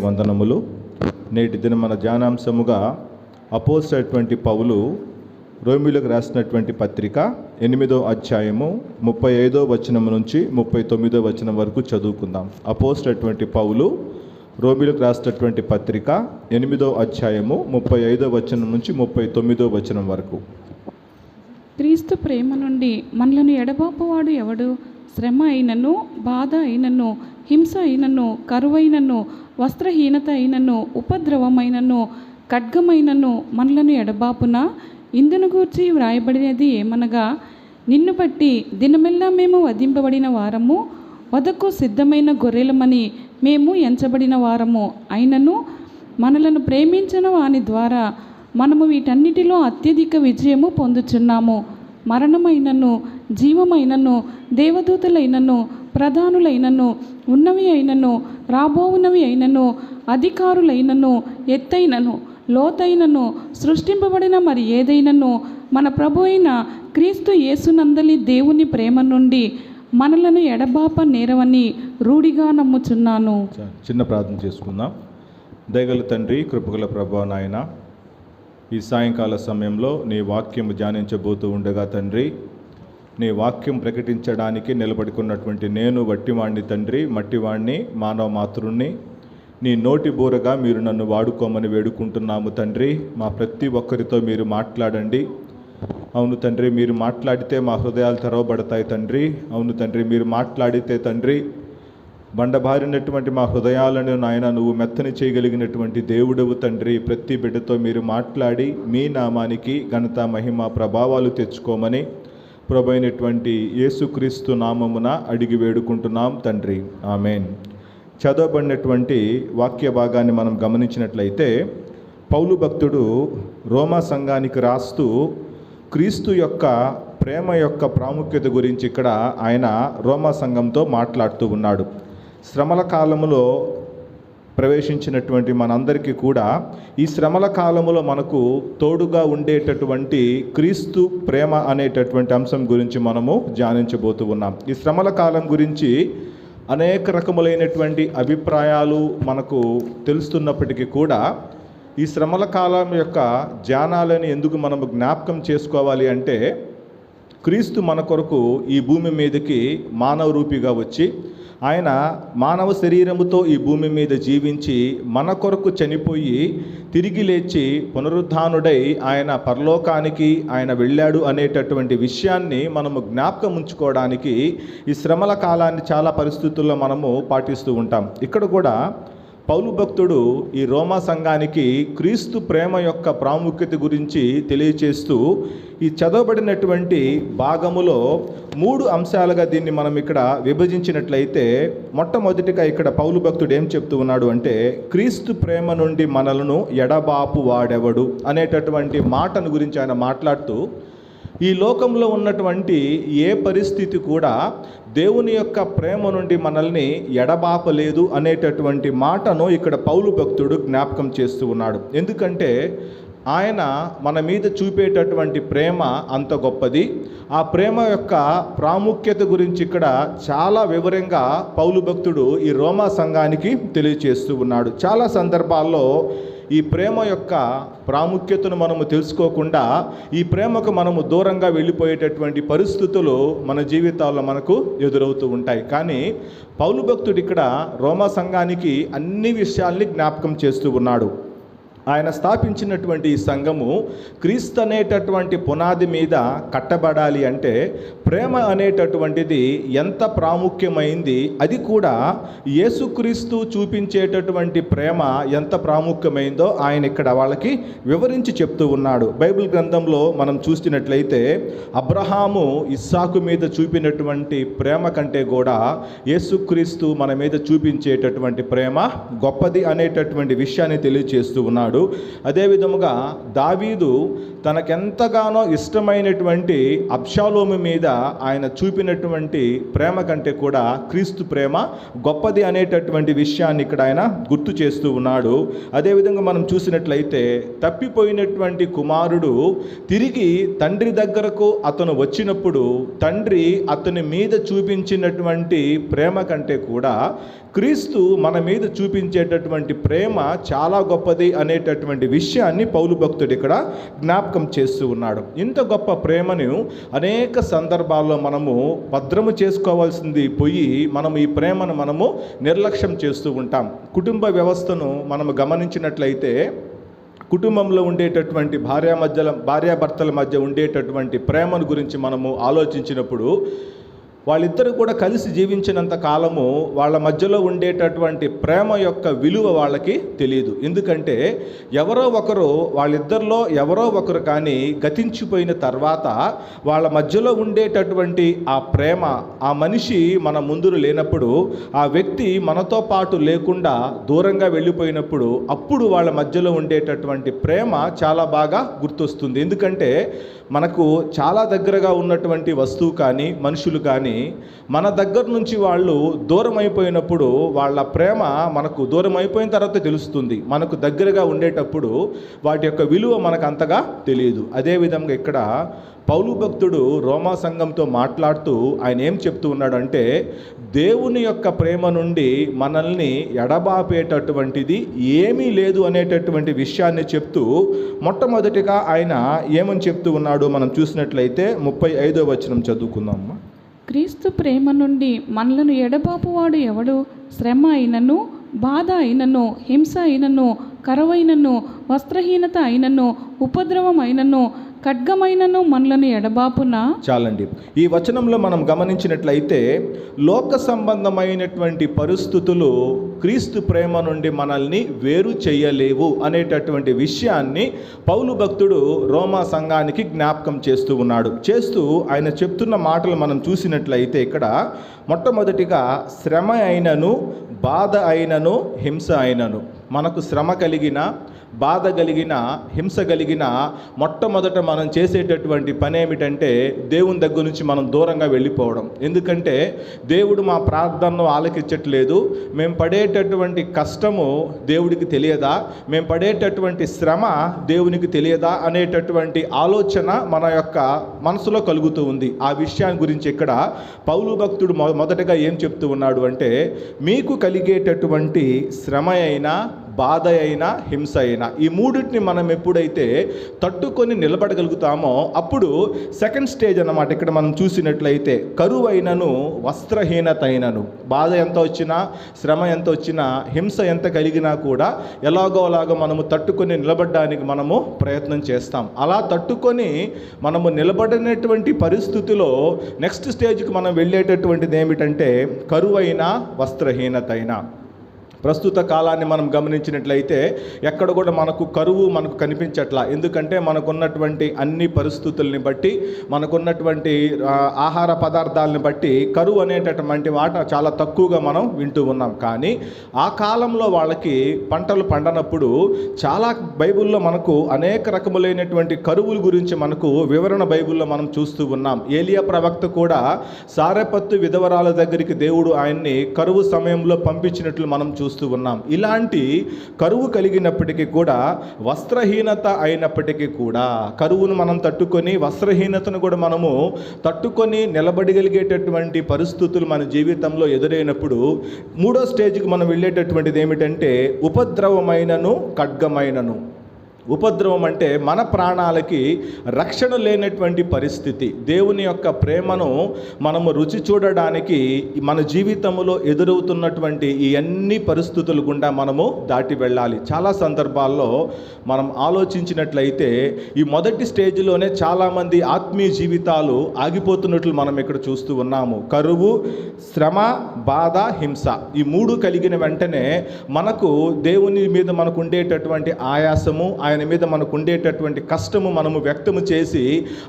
వందనములు. నేటి దిన మన ధ్యానాంశముగా అపోస్తలుడైనటువంటి పౌలు రోమీయులకు రాసినటువంటి పత్రిక 8వ అధ్యాయము 35వ వచనం నుంచి 39వ వచనం వరకు చదువుకుందాం. అపోస్తలుడైనటువంటి పౌలు రోమీయులకు రాసినటువంటి పత్రిక 8వ అధ్యాయము 35వ వచనం నుంచి 39వ వచనం వరకు. క్రీస్తు ప్రేమ నుండి మనలను ఎడబాపువాడు ఎవడు? శ్రమ అయినను, బాధ అయినను, హింస అయినను, కరువైనను, వస్త్రహీనత అయినను, ఉపద్రవమైనను, ఖడ్గమైనను మనలను ఎడబాపున. ఇందును గూర్చి వ్రాయబడినది ఏమనగా, నిన్ను బట్టి దినమెల్లా మేము వధింపబడిన వారము, వధకు సిద్ధమైన గొర్రెలమని మేము ఎంచబడిన వారము అయినను మనలను ప్రేమించిన వాని ద్వారా మనము వీటన్నిటిలో అత్యధిక విజయము పొందుచున్నాము. మరణమైనను, జీవమైనను, దేవదూతలైనను, ప్రధానులైనను, ఉన్నవి అయినను, రాబోవునవి అయినను, అధికారులైనను, ఎత్తైనను, లోతైనను, సృష్టింపబడిన మరి ఏదైనను మన ప్రభు అయిన క్రీస్తు యేసునందలి దేవుని ప్రేమ నుండి మనలను ఎడబాప నేరవని రూఢిగా నమ్ముచున్నాను. చిన్న ప్రార్థన చేసుకుందాం. దయగల తండ్రి, కృపగల ప్రభువా నాయన, ఈ సాయంకాల సమయంలో నీ వాక్యం ధ్యానించబోతూ ఉండగా తండ్రి, నీ వాక్యం ప్రకటించడానికి నిలబడుకున్నటువంటి నేను వట్టివాణ్ణి తండ్రి, మట్టివాణ్ణి, మానవ మాతృణ్ణి. నీ నోటి బూరగా మీరు నన్ను వాడుకోమని వేడుకుంటున్నాము తండ్రి. మా ప్రతి ఒక్కరితో మీరు మాట్లాడండి. అవును తండ్రి, మీరు మాట్లాడితే మా హృదయాలు తెరవబడతాయి తండ్రి. అవును తండ్రి, మీరు మాట్లాడితే తండ్రి బండబారినటువంటి మా హృదయాలను నాయన నువ్వు మెత్తని చేయగలిగినటువంటి దేవుడవు తండ్రి. ప్రతి బిడ్డతో మీరు మాట్లాడి మీ నామానికి ఘనత, మహిమ, ప్రభావాలు తెచ్చుకోమని ప్రభు అయినటువంటి యేసుక్రీస్తు నామమున అడిగి వేడుకుంటున్నాం తండ్రి. ఆమెన్. చదవబడినటువంటి వాక్య భాగాన్ని మనం గమనించినట్లయితే, పౌలు భక్తుడు రోమా సంఘానికి రాస్తూ క్రీస్తు యొక్క ప్రేమ యొక్క ప్రాముఖ్యత గురించి ఇక్కడ ఆయన రోమా సంఘంతో మాట్లాడుతూ ఉన్నాడు. శ్రమల కాలంలో ప్రవేశించినటువంటి మనందరికీ కూడా ఈ శ్రమల కాలంలో మనకు తోడుగా ఉండేటటువంటి క్రీస్తు ప్రేమ అనేటటువంటి అంశం గురించి మనము ధ్యానించబోతూ ఉన్నాం. ఈ శ్రమల కాలం గురించి అనేక రకములైనటువంటి అభిప్రాయాలు మనకు తెలుస్తున్నప్పటికీ కూడా ఈ శ్రమల కాలం యొక్క ధ్యానాలను ఎందుకు మనము జ్ఞాపకం చేసుకోవాలి అంటే, క్రీస్తు మన కొరకు ఈ భూమి మీదకి మానవ రూపిగా వచ్చి ఆయన మానవ శరీరముతో ఈ భూమి మీద జీవించి మన కొరకు చనిపోయి తిరిగి లేచి పునరుద్ధానుడై ఆయన పరలోకానికి ఆయన వెళ్ళాడు అనేటటువంటి విషయాన్ని మనము జ్ఞాపకం ఉంచుకోవడానికి ఈ శ్రమల కాలాన్ని చాలా పరిస్థితుల్లో మనము పాటిస్తూ ఉంటాం. ఇక్కడ కూడా పౌలు భక్తుడు ఈ రోమా సంఘానికి క్రీస్తు ప్రేమ యొక్క ప్రాముఖ్యత గురించి తెలియచేస్తూ ఈ చదవబడినటువంటి భాగములో 3 అంశాలుగా దీన్ని మనం ఇక్కడ విభజించినట్లయితే, మొట్టమొదటిగా ఇక్కడ పౌలు భక్తుడు ఏం చెప్తూ ఉన్నాడు అంటే, క్రీస్తు ప్రేమ నుండి మనలను ఎడబాపు వాడెవడు అనేటటువంటి మాటను గురించి ఆయన మాట్లాడుతూ, ఈ లోకంలో ఉన్నటువంటి ఏ పరిస్థితి కూడా దేవుని యొక్క ప్రేమ నుండి మనల్ని ఎడబాపలేదు అనేటటువంటి మాటను ఇక్కడ పౌలు భక్తుడు జ్ఞాపకం చేస్తూ ఉన్నాడు. ఎందుకంటే ఆయన మన మీద చూపేటటువంటి ప్రేమ అంత గొప్పది. ఆ ప్రేమ యొక్క ప్రాముఖ్యత గురించి ఇక్కడ చాలా వివరంగా పౌలు భక్తుడు ఈ రోమా సంఘానికి తెలియచేస్తూ ఉన్నాడు. చాలా సందర్భాల్లో ఈ ప్రేమ యొక్క ప్రాముఖ్యతను మనము తెలుసుకోకుండా ఈ ప్రేమకు మనము దూరంగా వెళ్ళిపోయేటటువంటి పరిస్థితులు మన జీవితాల్లో మనకు ఎదురవుతూ ఉంటాయి. కానీ పౌలు భక్తుడు ఇక్కడ రోమా సంఘానికి అన్ని విషయాల్ని జ్ఞాపకం చేస్తూ ఉన్నాడు. ఆయన స్థాపించినటువంటి ఈ సంఘము క్రీస్తు అనేటటువంటి పునాది మీద కట్టబడాలి అంటే ప్రేమ అనేటటువంటిది ఎంత ప్రాముఖ్యమైంది, అది కూడా యేసుక్రీస్తు చూపించేటటువంటి ప్రేమ ఎంత ప్రాముఖ్యమైందో ఆయన ఇక్కడ వాళ్ళకి వివరించి చెప్తూ ఉన్నాడు. బైబిల్ గ్రంథంలో మనం చూసినట్లయితే అబ్రహాము ఇస్సాకు మీద చూపినటువంటి ప్రేమ కంటే కూడా యేసుక్రీస్తు మన మీద చూపించేటటువంటి ప్రేమ గొప్పది అనేటటువంటి విషయాన్ని తెలియజేస్తూ ఉన్నాడు. అదేవిధముగా దావీదు తనకెంతగానో ఇష్టమైనటువంటి అబ్షాలోము మీద ఆయన చూపినటువంటి ప్రేమ కంటే కూడా క్రీస్తు ప్రేమ గొప్పది అనేటటువంటి విషయాన్ని ఇక్కడ ఆయన గుర్తు చేస్తూ ఉన్నాడు. అదేవిధంగా మనం చూసినట్లయితే తప్పిపోయినటువంటి కుమారుడు తిరిగి తండ్రి దగ్గరకు అతను వచ్చినప్పుడు తండ్రి అతని మీద చూపించినటువంటి ప్రేమ కంటే కూడా క్రీస్తు మన మీద చూపించేటటువంటి ప్రేమ చాలా గొప్పది అనేటటువంటి విషయాన్ని పౌలు భక్తుడు ఇక్కడ జ్ఞాపకం చేస్తూ ఉన్నాడు. ఇంత గొప్ప ప్రేమను అనేక సందర్భాల్లో మనము భద్రము చేసుకోవాల్సింది పోయి మనము ఈ ప్రేమను మనము నిర్లక్ష్యం చేస్తూ ఉంటాం. కుటుంబ వ్యవస్థను మనము గమనించినట్లయితే కుటుంబంలో ఉండేటటువంటి భార్యాభర్తల మధ్య ఉండేటటువంటి ప్రేమను గురించి మనము ఆలోచించినప్పుడు వాళ్ళిద్దరూ కూడా కలిసి జీవించినంత కాలము వాళ్ళ మధ్యలో ఉండేటటువంటి ప్రేమ యొక్క విలువ వాళ్ళకి తెలియదు. ఎందుకంటే వాళ్ళిద్దరిలో ఎవరో ఒకరు కానీ గతించిపోయిన తర్వాత వాళ్ళ మధ్యలో ఉండేటటువంటి ఆ ప్రేమ, ఆ మనిషి మన ముందు లేనప్పుడు, ఆ వ్యక్తి మనతో పాటు లేకుండా దూరంగా వెళ్ళిపోయినప్పుడు అప్పుడు వాళ్ళ మధ్యలో ఉండేటటువంటి ప్రేమ చాలా బాగా గుర్తొస్తుంది. ఎందుకంటే మనకు చాలా దగ్గరగా ఉన్నటువంటి వస్తువు కానీ మనుషులు కానీ మన దగ్గర నుంచి వాళ్ళు దూరం అయిపోయినప్పుడు వాళ్ళ ప్రేమ మనకు దూరం అయిపోయిన తర్వాత తెలుస్తుంది. మనకు దగ్గరగా ఉండేటప్పుడు వాటి యొక్క విలువ మనకు అంతగా తెలియదు. అదేవిధంగా ఇక్కడ పౌలు భక్తుడు రోమా సంఘంతో మాట్లాడుతూ ఆయన ఏం చెప్తూ ఉన్నాడంటే దేవుని యొక్క ప్రేమ నుండి మనల్ని ఎడబాపేటటువంటిది ఏమీ లేదు అనేటటువంటి విషయాన్ని చెప్తూ మొట్టమొదటిగా ఆయన ఏమని చెప్తూ ఉన్నాడు మనం చూసినట్లయితే 35వ వచనం చదువుకుందాం. క్రీస్తు ప్రేమ నుండి మనలను ఎడబాపువాడు ఎవడు? శ్రమ అయినను, బాధ అయినను, హింస అయినను, కరువైనను, వస్త్రహీనత అయినను, ఉపద్రవం అయినను, ఖడ్గమైనను మనలను ఎడబాపునా? చాలండి. ఈ వచనంలో మనం గమనించినట్లయితే లోక సంబంధమైనటువంటి పరిస్థితులు క్రీస్తు ప్రేమ నుండి మనల్ని వేరు చేయలేవు అనేటటువంటి విషయాన్ని పౌలు భక్తుడు రోమా సంఘానికి జ్ఞాపకం చేస్తూ ఉన్నాడు. చేస్తూ ఆయన చెప్తున్న మాటలు మనం చూసినట్లయితే ఇక్కడ మొట్టమొదటిగా శ్రమ అయినను, బాధ అయినను, హింస అయినను, మనకు శ్రమ కలిగిన, బాధ కలిగిన, హింస కలిగిన మొట్టమొదట మనం చేసేటటువంటి పని ఏమిటంటే దేవుని దగ్గర నుంచి మనం దూరంగా వెళ్ళిపోవడం. ఎందుకంటే దేవుడు మా ప్రార్థనను ఆలకించట్లేదు, మేము పడేటటువంటి కష్టము దేవుడికి తెలియదా, మేము పడేటటువంటి శ్రమ దేవునికి తెలియదా అనేటటువంటి ఆలోచన మన యొక్క మనసులో కలుగుతూ ఉంది. ఆ విషయాన్ని గురించి ఇక్కడ పౌలు భక్తుడు మొదటగా ఏం చెప్తూ ఉన్నాడు అంటే మీకు కలిగేటటువంటి శ్రమ అయినా, బాధ అయినా, హింస అయినా, ఈ మూడింటిని మనం ఎప్పుడైతే తట్టుకొని నిలబడగలుగుతామో అప్పుడు సెకండ్ స్టేజ్ అన్నమాట. ఇక్కడ మనం చూసినట్లయితే కరువైనను, వస్త్రహీనత అయినను, బాధ ఎంత వచ్చినా, శ్రమ ఎంత వచ్చినా, హింస ఎంత కలిగినా కూడా ఎలాగోలాగో మనము తట్టుకొని నిలబడడానికి మనము ప్రయత్నం చేస్తాం. అలా తట్టుకొని మనము నిలబడినటువంటి పరిస్థితిలో నెక్స్ట్ స్టేజ్కి మనం వెళ్ళేటటువంటిది ఏమిటంటే కరువైన, వస్త్రహీనత అయినా. ప్రస్తుత కాలాన్ని మనం గమనించినట్లయితే ఎక్కడ కూడా మనకు కరువు మనకు కనిపించట్లా. ఎందుకంటే మనకున్నటువంటి అన్ని పరిస్థితుల్ని బట్టి, మనకున్నటువంటి ఆహార పదార్థాలని బట్టి కరువు అనేటటువంటి మాట చాలా తక్కువగా మనం వింటూ ఉన్నాం. కానీ ఆ కాలంలో వాళ్ళకి పంటలు పండనప్పుడు చాలా బైబిల్లో మనకు అనేక రకములైనటువంటి కరువుల గురించి మనకు వివరణ బైబిల్లో మనం చూస్తూ ఉన్నాం. ఏలియా ప్రవక్త కూడా సారెపత్తు విధవరాల దగ్గరికి దేవుడు ఆయన్ని కరువు సమయంలో పంపించినట్లు మనం చూస్తూ ఉన్నాం. ఇలాంటి కరువు కలిగినప్పటికీ కూడా, వస్త్రహీనత అయినప్పటికీ కూడా, కరువును మనం తట్టుకొని వస్త్రహీనతను కూడా మనము తట్టుకొని నిలబడగలిగేటటువంటి పరిస్థితులు మన జీవితంలో ఎదురైనప్పుడు మూడో స్టేజ్కి మనం వెళ్ళేటటువంటిది ఏమిటంటే ఉపద్రవమైనను, ఖడ్గమైనను. ఉపద్రవం అంటే మన ప్రాణాలకి రక్షణ లేనటువంటి పరిస్థితి. దేవుని యొక్క ప్రేమను మనము రుచి చూడడానికి మన జీవితంలో ఎదురవుతున్నటువంటి ఈ అన్ని పరిస్థితులు గుండా మనము దాటి వెళ్ళాలి. చాలా సందర్భాల్లో మనం ఆలోచించినట్లయితే ఈ మొదటి స్టేజ్లోనే చాలామంది ఆత్మీయ జీవితాలు ఆగిపోతున్నట్లు మనం ఇక్కడ చూస్తూ ఉన్నాము. కరువు, శ్రమ, బాధ, హింస, ఈ మూడు కలిగిన వెంటనే మనకు దేవుని మీద మనకు ఉండేటటువంటి ఆయాసము, ఆయన ఆయన మీద మనకు ఉండేటటువంటి కష్టము మనము వ్యక్తము చేసి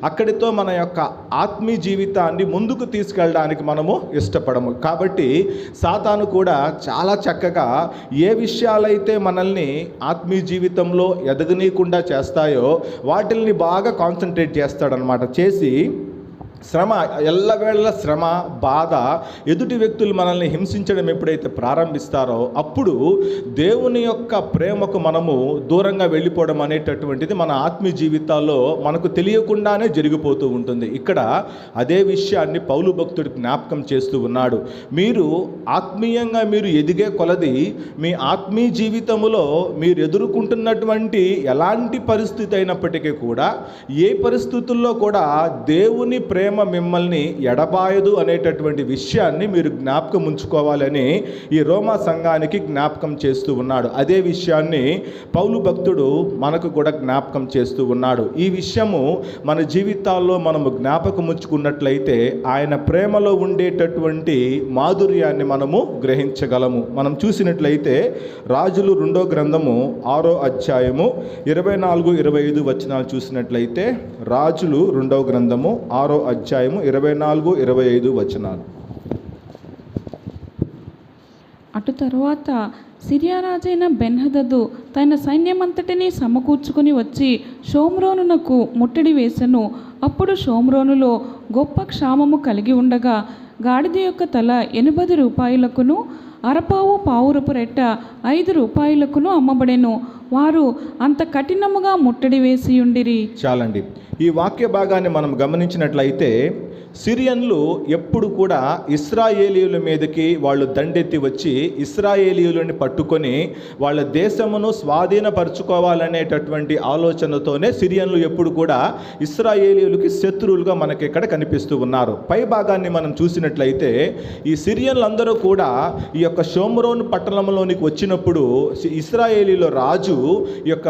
అక్కడితో మన యొక్క ఆత్మీయ జీవితాన్ని ముందుకు తీసుకెళ్ళడానికి మనము ఇష్టపడము. కాబట్టి సాతాను కూడా చాలా చక్కగా ఏ విషయాలైతే మనల్ని ఆత్మీయ జీవితంలో ఎదగనీయకుండా చేస్తాయో వాటిల్ని బాగా కాన్సన్ట్రేట్ చేస్తాడనమాట. చేసి శ్రమ, ఎల్లవేళ శ్రమ, బాధ, ఎదుటి వ్యక్తులు మనల్ని హింసించడం ఎప్పుడైతే ప్రారంభిస్తారో అప్పుడు దేవుని యొక్క ప్రేమకు మనము దూరంగా వెళ్ళిపోవడం అనేటటువంటిది మన ఆత్మీయ జీవితాల్లో మనకు తెలియకుండానే జరిగిపోతూ ఉంటుంది. ఇక్కడ అదే విషయాన్ని పౌలు భక్తుడు జ్ఞాపకం చేస్తూ ఉన్నాడు. మీరు ఆత్మీయంగా మీరు ఎదిగే కొలది మీ ఆత్మీయ జీవితంలో మీరు ఎదుర్కొంటున్నటువంటి ఎలాంటి పరిస్థితి అయినప్పటికీ కూడా, ఏ పరిస్థితుల్లో కూడా దేవుని ప్రేమ మిమ్మల్ని ఎడబాయదు అనేటటువంటి విషయాన్ని మీరు జ్ఞాపకం ఉంచుకోవాలని ఈ రోమా సంఘానికి జ్ఞాపకం చేస్తూ ఉన్నాడు. అదే విషయాన్ని పౌలు భక్తుడు మనకు కూడా జ్ఞాపకం చేస్తూ ఉన్నాడు. ఈ విషయము మన జీవితాల్లో మనము జ్ఞాపకం ఉంచుకున్నట్లయితే ఆయన ప్రేమలో ఉండేటటువంటి మాధుర్యాన్ని మనము గ్రహించగలము. మనం చూసినట్లయితే రాజులు 2వ గ్రంథము 6వ అధ్యాయము 24-25 వచనాలు చూసినట్లయితే, రాజులు 2వ గ్రంథము 6వ అధ్యాయము 24-25 వచనాలు. అటు తరువాత సిరియా రాజైన బెన్హదదు తన సైన్యమంతటినీ సమకూర్చుకుని వచ్చి షోమ్రోనునకు ముట్టడి వేసెను. అప్పుడు షోమ్రోనులో గొప్ప క్షామము కలిగి ఉండగా గాడిద యొక్క తల 80 రూపాయలకును, అరపావు పావురపు రెట్ట 5 రూపాయలకును అమ్మబడెను. వారు అంత కఠినముగా ముట్టడి వేసి ఉండిరి. చాలండి. ఈ వాక్య భాగాన్ని మనం గమనించినట్లయితే సిరియన్లు ఎప్పుడు కూడా ఇశ్రాయేలీయుల మీదకి వాళ్ళు దండెత్తి వచ్చి ఇశ్రాయేలీయులని పట్టుకొని వాళ్ళ దేశమును స్వాధీనపరచుకోవాలనేటటువంటి ఆలోచనతోనే సిరియన్లు ఎప్పుడు కూడా ఇశ్రాయేలీయులకి శత్రువులుగా మనకి ఇక్కడ కనిపిస్తూ ఉన్నారు. పై భాగాన్ని మనం చూసినట్లయితే ఈ సిరియన్లందరూ కూడా ఈ యొక్క షోమ్రోను పట్టణంలోనికి వచ్చినప్పుడు ఇశ్రాయేలీయుల రాజు ఈ యొక్క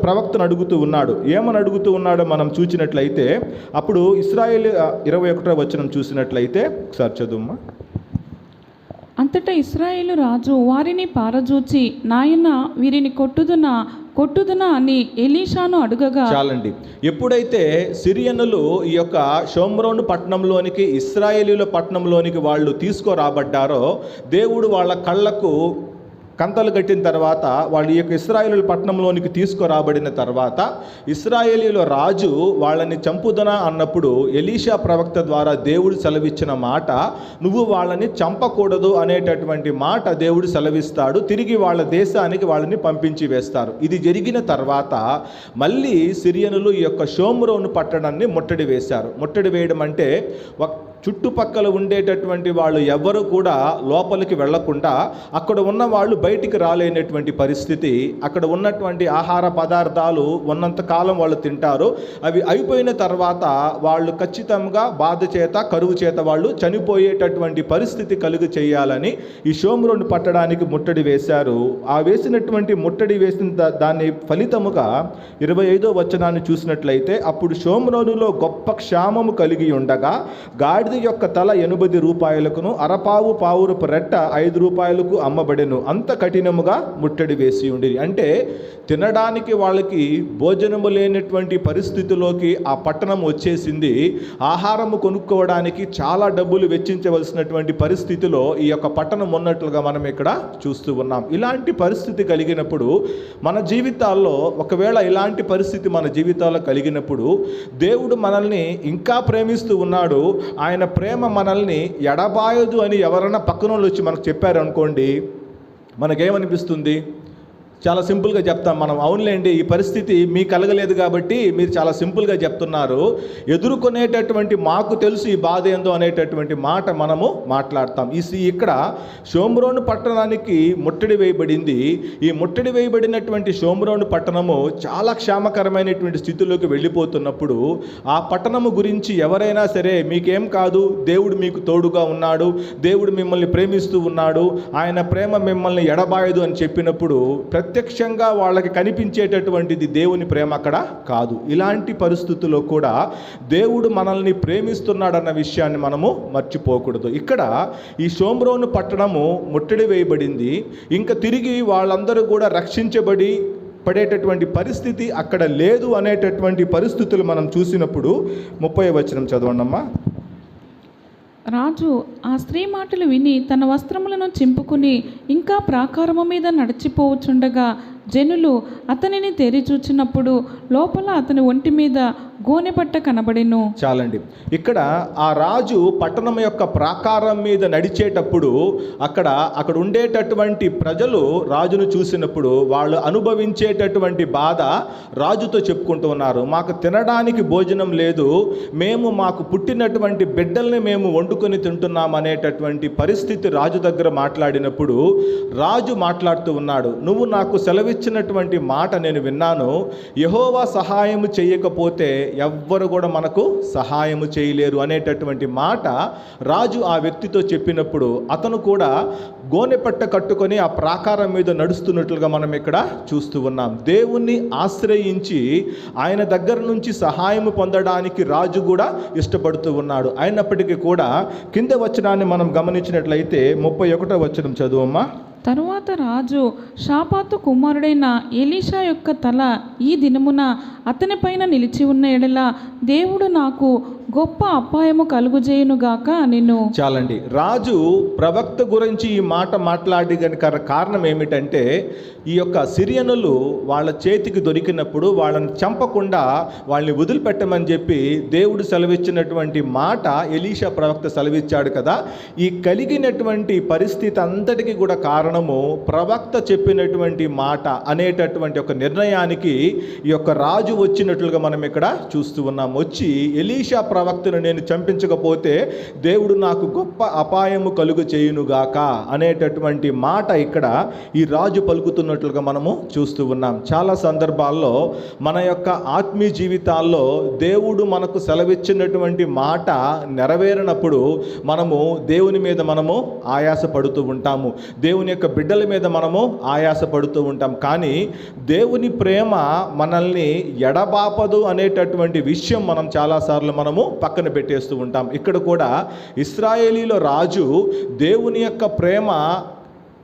ప్రవక్తను అడుగుతూ ఉన్నాడు. ఏమని అడుగుతూ ఉన్నాడో మనం చూసినట్లయితే, అప్పుడు ఇశ్రాయేలు 21వ వచనం చూసినట్లయితే ఒకసారి చదువుమ్మా. అంతటా ఇశ్రాయేలు రాజు వారిని పారజూచి, నాయన వీరిని కొట్టుదునా అని ఎలీషాను అడుగగా. చాలండి. ఎప్పుడైతే సిరియనులు ఈ యొక్క షోమ్రోను పట్టణంలోనికి, ఇశ్రాయేలీయుల పట్టణంలోనికి వాళ్ళు తీసుకురాబడ్డారో, దేవుడు వాళ్ళ కళ్ళకు కంతలు కట్టిన తర్వాత వాళ్ళు ఈ యొక్క ఇశ్రాయేలీయుల పట్టణంలోనికి తీసుకురాబడిన తర్వాత ఇశ్రాయేలీయుల రాజు వాళ్ళని చంపుదనా అన్నప్పుడు ఎలీషా ప్రవక్త ద్వారా దేవుడు సెలవిచ్చిన మాట, నువ్వు వాళ్ళని చంపకూడదు అనేటటువంటి మాట దేవుడు సెలవిస్తాడు. తిరిగి వాళ్ళ దేశానికి వాళ్ళని పంపించి వేస్తారు. ఇది జరిగిన తర్వాత మళ్ళీ సిరియనులు ఈ యొక్క షోమ్రోను పట్టణాన్ని ముట్టడి వేశారు. ముట్టడి వేయడం అంటే చుట్టుపక్కల ఉండేటటువంటి వాళ్ళు ఎవ్వరూ కూడా లోపలికి వెళ్లకుండా అక్కడ ఉన్న వాళ్ళు బయటికి రాలేనటువంటి పరిస్థితి. అక్కడ ఉన్నటువంటి ఆహార పదార్థాలు ఉన్నంత కాలం వాళ్ళు తింటారు. అవి అయిపోయిన తర్వాత వాళ్ళు ఖచ్చితంగా బాధ చేత, కరువు చేత వాళ్ళు చనిపోయేటటువంటి పరిస్థితి కలుగు చేయాలని ఈ షోమ్రోను పట్టడానికి ముట్టడి వేశారు. ఆ వేసినటువంటి ముట్టడి వేసిన దాని ఫలితముగా 25వ వచనాన్ని చూసినట్లయితే, అప్పుడు షోమ్రోనులో గొప్ప క్షామము కలిగి ఉండగా గాడిద యొక్క తల 80 రూపాయలకును, అరపావు పావురపు రెట్ట 5 రూపాయలకు అమ్మబడెను. అంత కఠినముగా ముట్టడి వేసి ఉండి. అంటే తినడానికి వాళ్ళకి భోజనము లేనటువంటి పరిస్థితిలోకి ఆ పట్టణం వచ్చేసింది. ఆహారము కొనుక్కోవడానికి చాలా డబ్బులు వెచ్చించవలసినటువంటి పరిస్థితిలో ఈ యొక్క పట్టణం ఉన్నట్లుగా మనం ఇక్కడ చూస్తూ ఉన్నాం. ఇలాంటి పరిస్థితి కలిగినప్పుడు మన జీవితాల్లో, ఒకవేళ ఇలాంటి పరిస్థితి మన జీవితాల్లో కలిగినప్పుడు దేవుడు మనల్ని ఇంకా ప్రేమిస్తూ ఉన్నాడు. ఆయన ప్రేమ మనల్ని ఎడబాయదు అని ఎవరైనా పక్కన వాళ్ళు వచ్చి మనకు చెప్పారనుకోండి, మనకేమనిపిస్తుంది? చాలా సింపుల్గా చెప్తాం మనం, అవునులేండి ఈ పరిస్థితి మీకు కలగలేదు కాబట్టి మీరు చాలా సింపుల్గా చెప్తున్నారు, ఎదుర్కొనేటటువంటి మాకు తెలుసు ఈ బాధ ఏందో అనేటటువంటి మాట మనము మాట్లాడతాం. ఇక్కడ షోమ్రోను పట్టణానికి ముట్టడి వేయబడింది. ఈ ముట్టడి వేయబడినటువంటి షోమ్రోను పట్టణము చాలా క్షామకరమైనటువంటి స్థితిలోకి వెళ్ళిపోతున్నప్పుడు ఆ పట్టణము గురించి ఎవరైనా సరే, మీకేం కాదు, దేవుడు మీకు తోడుగా ఉన్నాడు, దేవుడు మిమ్మల్ని ప్రేమిస్తూ ఉన్నాడు, ఆయన ప్రేమ మిమ్మల్ని ఎడబాయదు అని చెప్పినప్పుడు ప్రత్యక్షంగా వాళ్ళకి కనిపించేటటువంటిది దేవుని ప్రేమ అక్కడ కాదు. ఇలాంటి పరిస్థితుల్లో కూడా దేవుడు మనల్ని ప్రేమిస్తున్నాడన్న విషయాన్ని మనము మర్చిపోకూడదు. ఇక్కడ ఈ షోమ్రోను పట్టణము ముట్టడి వేయబడింది. ఇంకా తిరిగి వాళ్ళందరూ కూడా రక్షించబడి పడేటటువంటి పరిస్థితి అక్కడ లేదు అనేటటువంటి పరిస్థితులు మనం చూసినప్పుడు 30వ వచనం చదవండమ్మా. రాజు ఆ స్త్రీ మాటలు విని తన వస్త్రములను చింపుకుని ఇంకా ప్రాకారము మీద నడిచిపోవచుండగా జనులు అతనిని తెరి చూచినప్పుడు లోపల అతని ఒంటి మీద గోనెపట్ట కనబడెను. చాలండి. ఇక్కడ ఆ రాజు పట్టణం యొక్క ప్రాకారం మీద నడిచేటప్పుడు అక్కడ ఉండేటటువంటి ప్రజలు రాజును చూసినప్పుడు వాళ్ళు అనుభవించేటటువంటి బాధ రాజుతో చెప్పుకుంటూ ఉన్నారు. మాకు తినడానికి భోజనం లేదు, మాకు పుట్టినటువంటి బిడ్డల్ని మేము వండుకొని తింటున్నాం అనేటటువంటి పరిస్థితి రాజు దగ్గర మాట్లాడినప్పుడు రాజు మాట్లాడుతూ ఉన్నాడు, నువ్వు నాకు సెలవిచ్చినటువంటి మాట నేను విన్నాను, యెహోవా సహాయం చేయకపోతే ఎవ్వరు కూడా మనకు సహాయము చేయలేరు అనేటటువంటి మాట రాజు ఆ వ్యక్తితో చెప్పినప్పుడు అతను కూడా గోనెపట్ట కట్టుకొని ఆ ప్రాకారం మీద నడుస్తున్నట్లుగా మనం ఇక్కడ చూస్తూ ఉన్నాం. దేవుణ్ణి ఆశ్రయించి ఆయన దగ్గర నుంచి సహాయము పొందడానికి రాజు కూడా ఇష్టపడుతూ ఉన్నాడు. అయినప్పటికీ కూడా కింద వచనాన్ని మనం గమనించినట్లయితే 31వ వచనం చదువమ్మా. తరువాత రాజు షాపాతు కుమారుడైన ఎలీషా యొక్క తల ఈ దినమున అతని పైన నిలిచి ఉన్న ఎడల దేవుడు నాకు గొప్ప అపాయము కలుగుజేయునుగాక నేను. చాలండి. రాజు ప్రవక్త గురించి ఈ మాట మాట్లాడి గనుక కారణం ఏమిటంటే ఈ యొక్క సిరియనులు వాళ్ళ చేతికి దొరికినప్పుడు వాళ్ళని చంపకుండా వాళ్ళని వదిలిపెట్టమని చెప్పి దేవుడు సెలవిచ్చినటువంటి మాట ఎలీషా ప్రవక్త సెలవిచ్చాడు కదా. ఈ కలిగినటువంటి పరిస్థితి అంతటికి కూడా కారణము ప్రవక్త చెప్పినటువంటి మాట అనేటటువంటి ఒక నిర్ణయానికి ఈ యొక్క రాజు వచ్చినట్లుగా మనం ఇక్కడ చూస్తూ ఉన్నాం. వచ్చి ఎలీషా ప్రవక్తను నేను చంపించకపోతే దేవుడు నాకు గొప్ప అపాయము కలుగు చేయునుగాక అనేటటువంటి మాట ఇక్కడ ఈ రాజు పలుకుతున్నట్లుగా మనము చూస్తూ ఉన్నాం. చాలా సందర్భాల్లో మన యొక్క ఆత్మీయ జీవితాల్లో దేవుడు మనకు సెలవిచ్చినటువంటి మాట నెరవేరినప్పుడు మనము దేవుని మీద మనము ఆయాస పడుతూ ఉంటాము, దేవుని యొక్క బిడ్డల మీద మనము ఆయాస పడుతూ ఉంటాం. కానీ దేవుని ప్రేమ మనల్ని ఎడబాపదు అనేటటువంటి విషయం మనం చాలాసార్లు మనము పక్కన పెట్టేస్తూ ఉంటాం. ఇక్కడ కూడా ఇశ్రాయేలీల రాజు దేవుని యొక్క ప్రేమ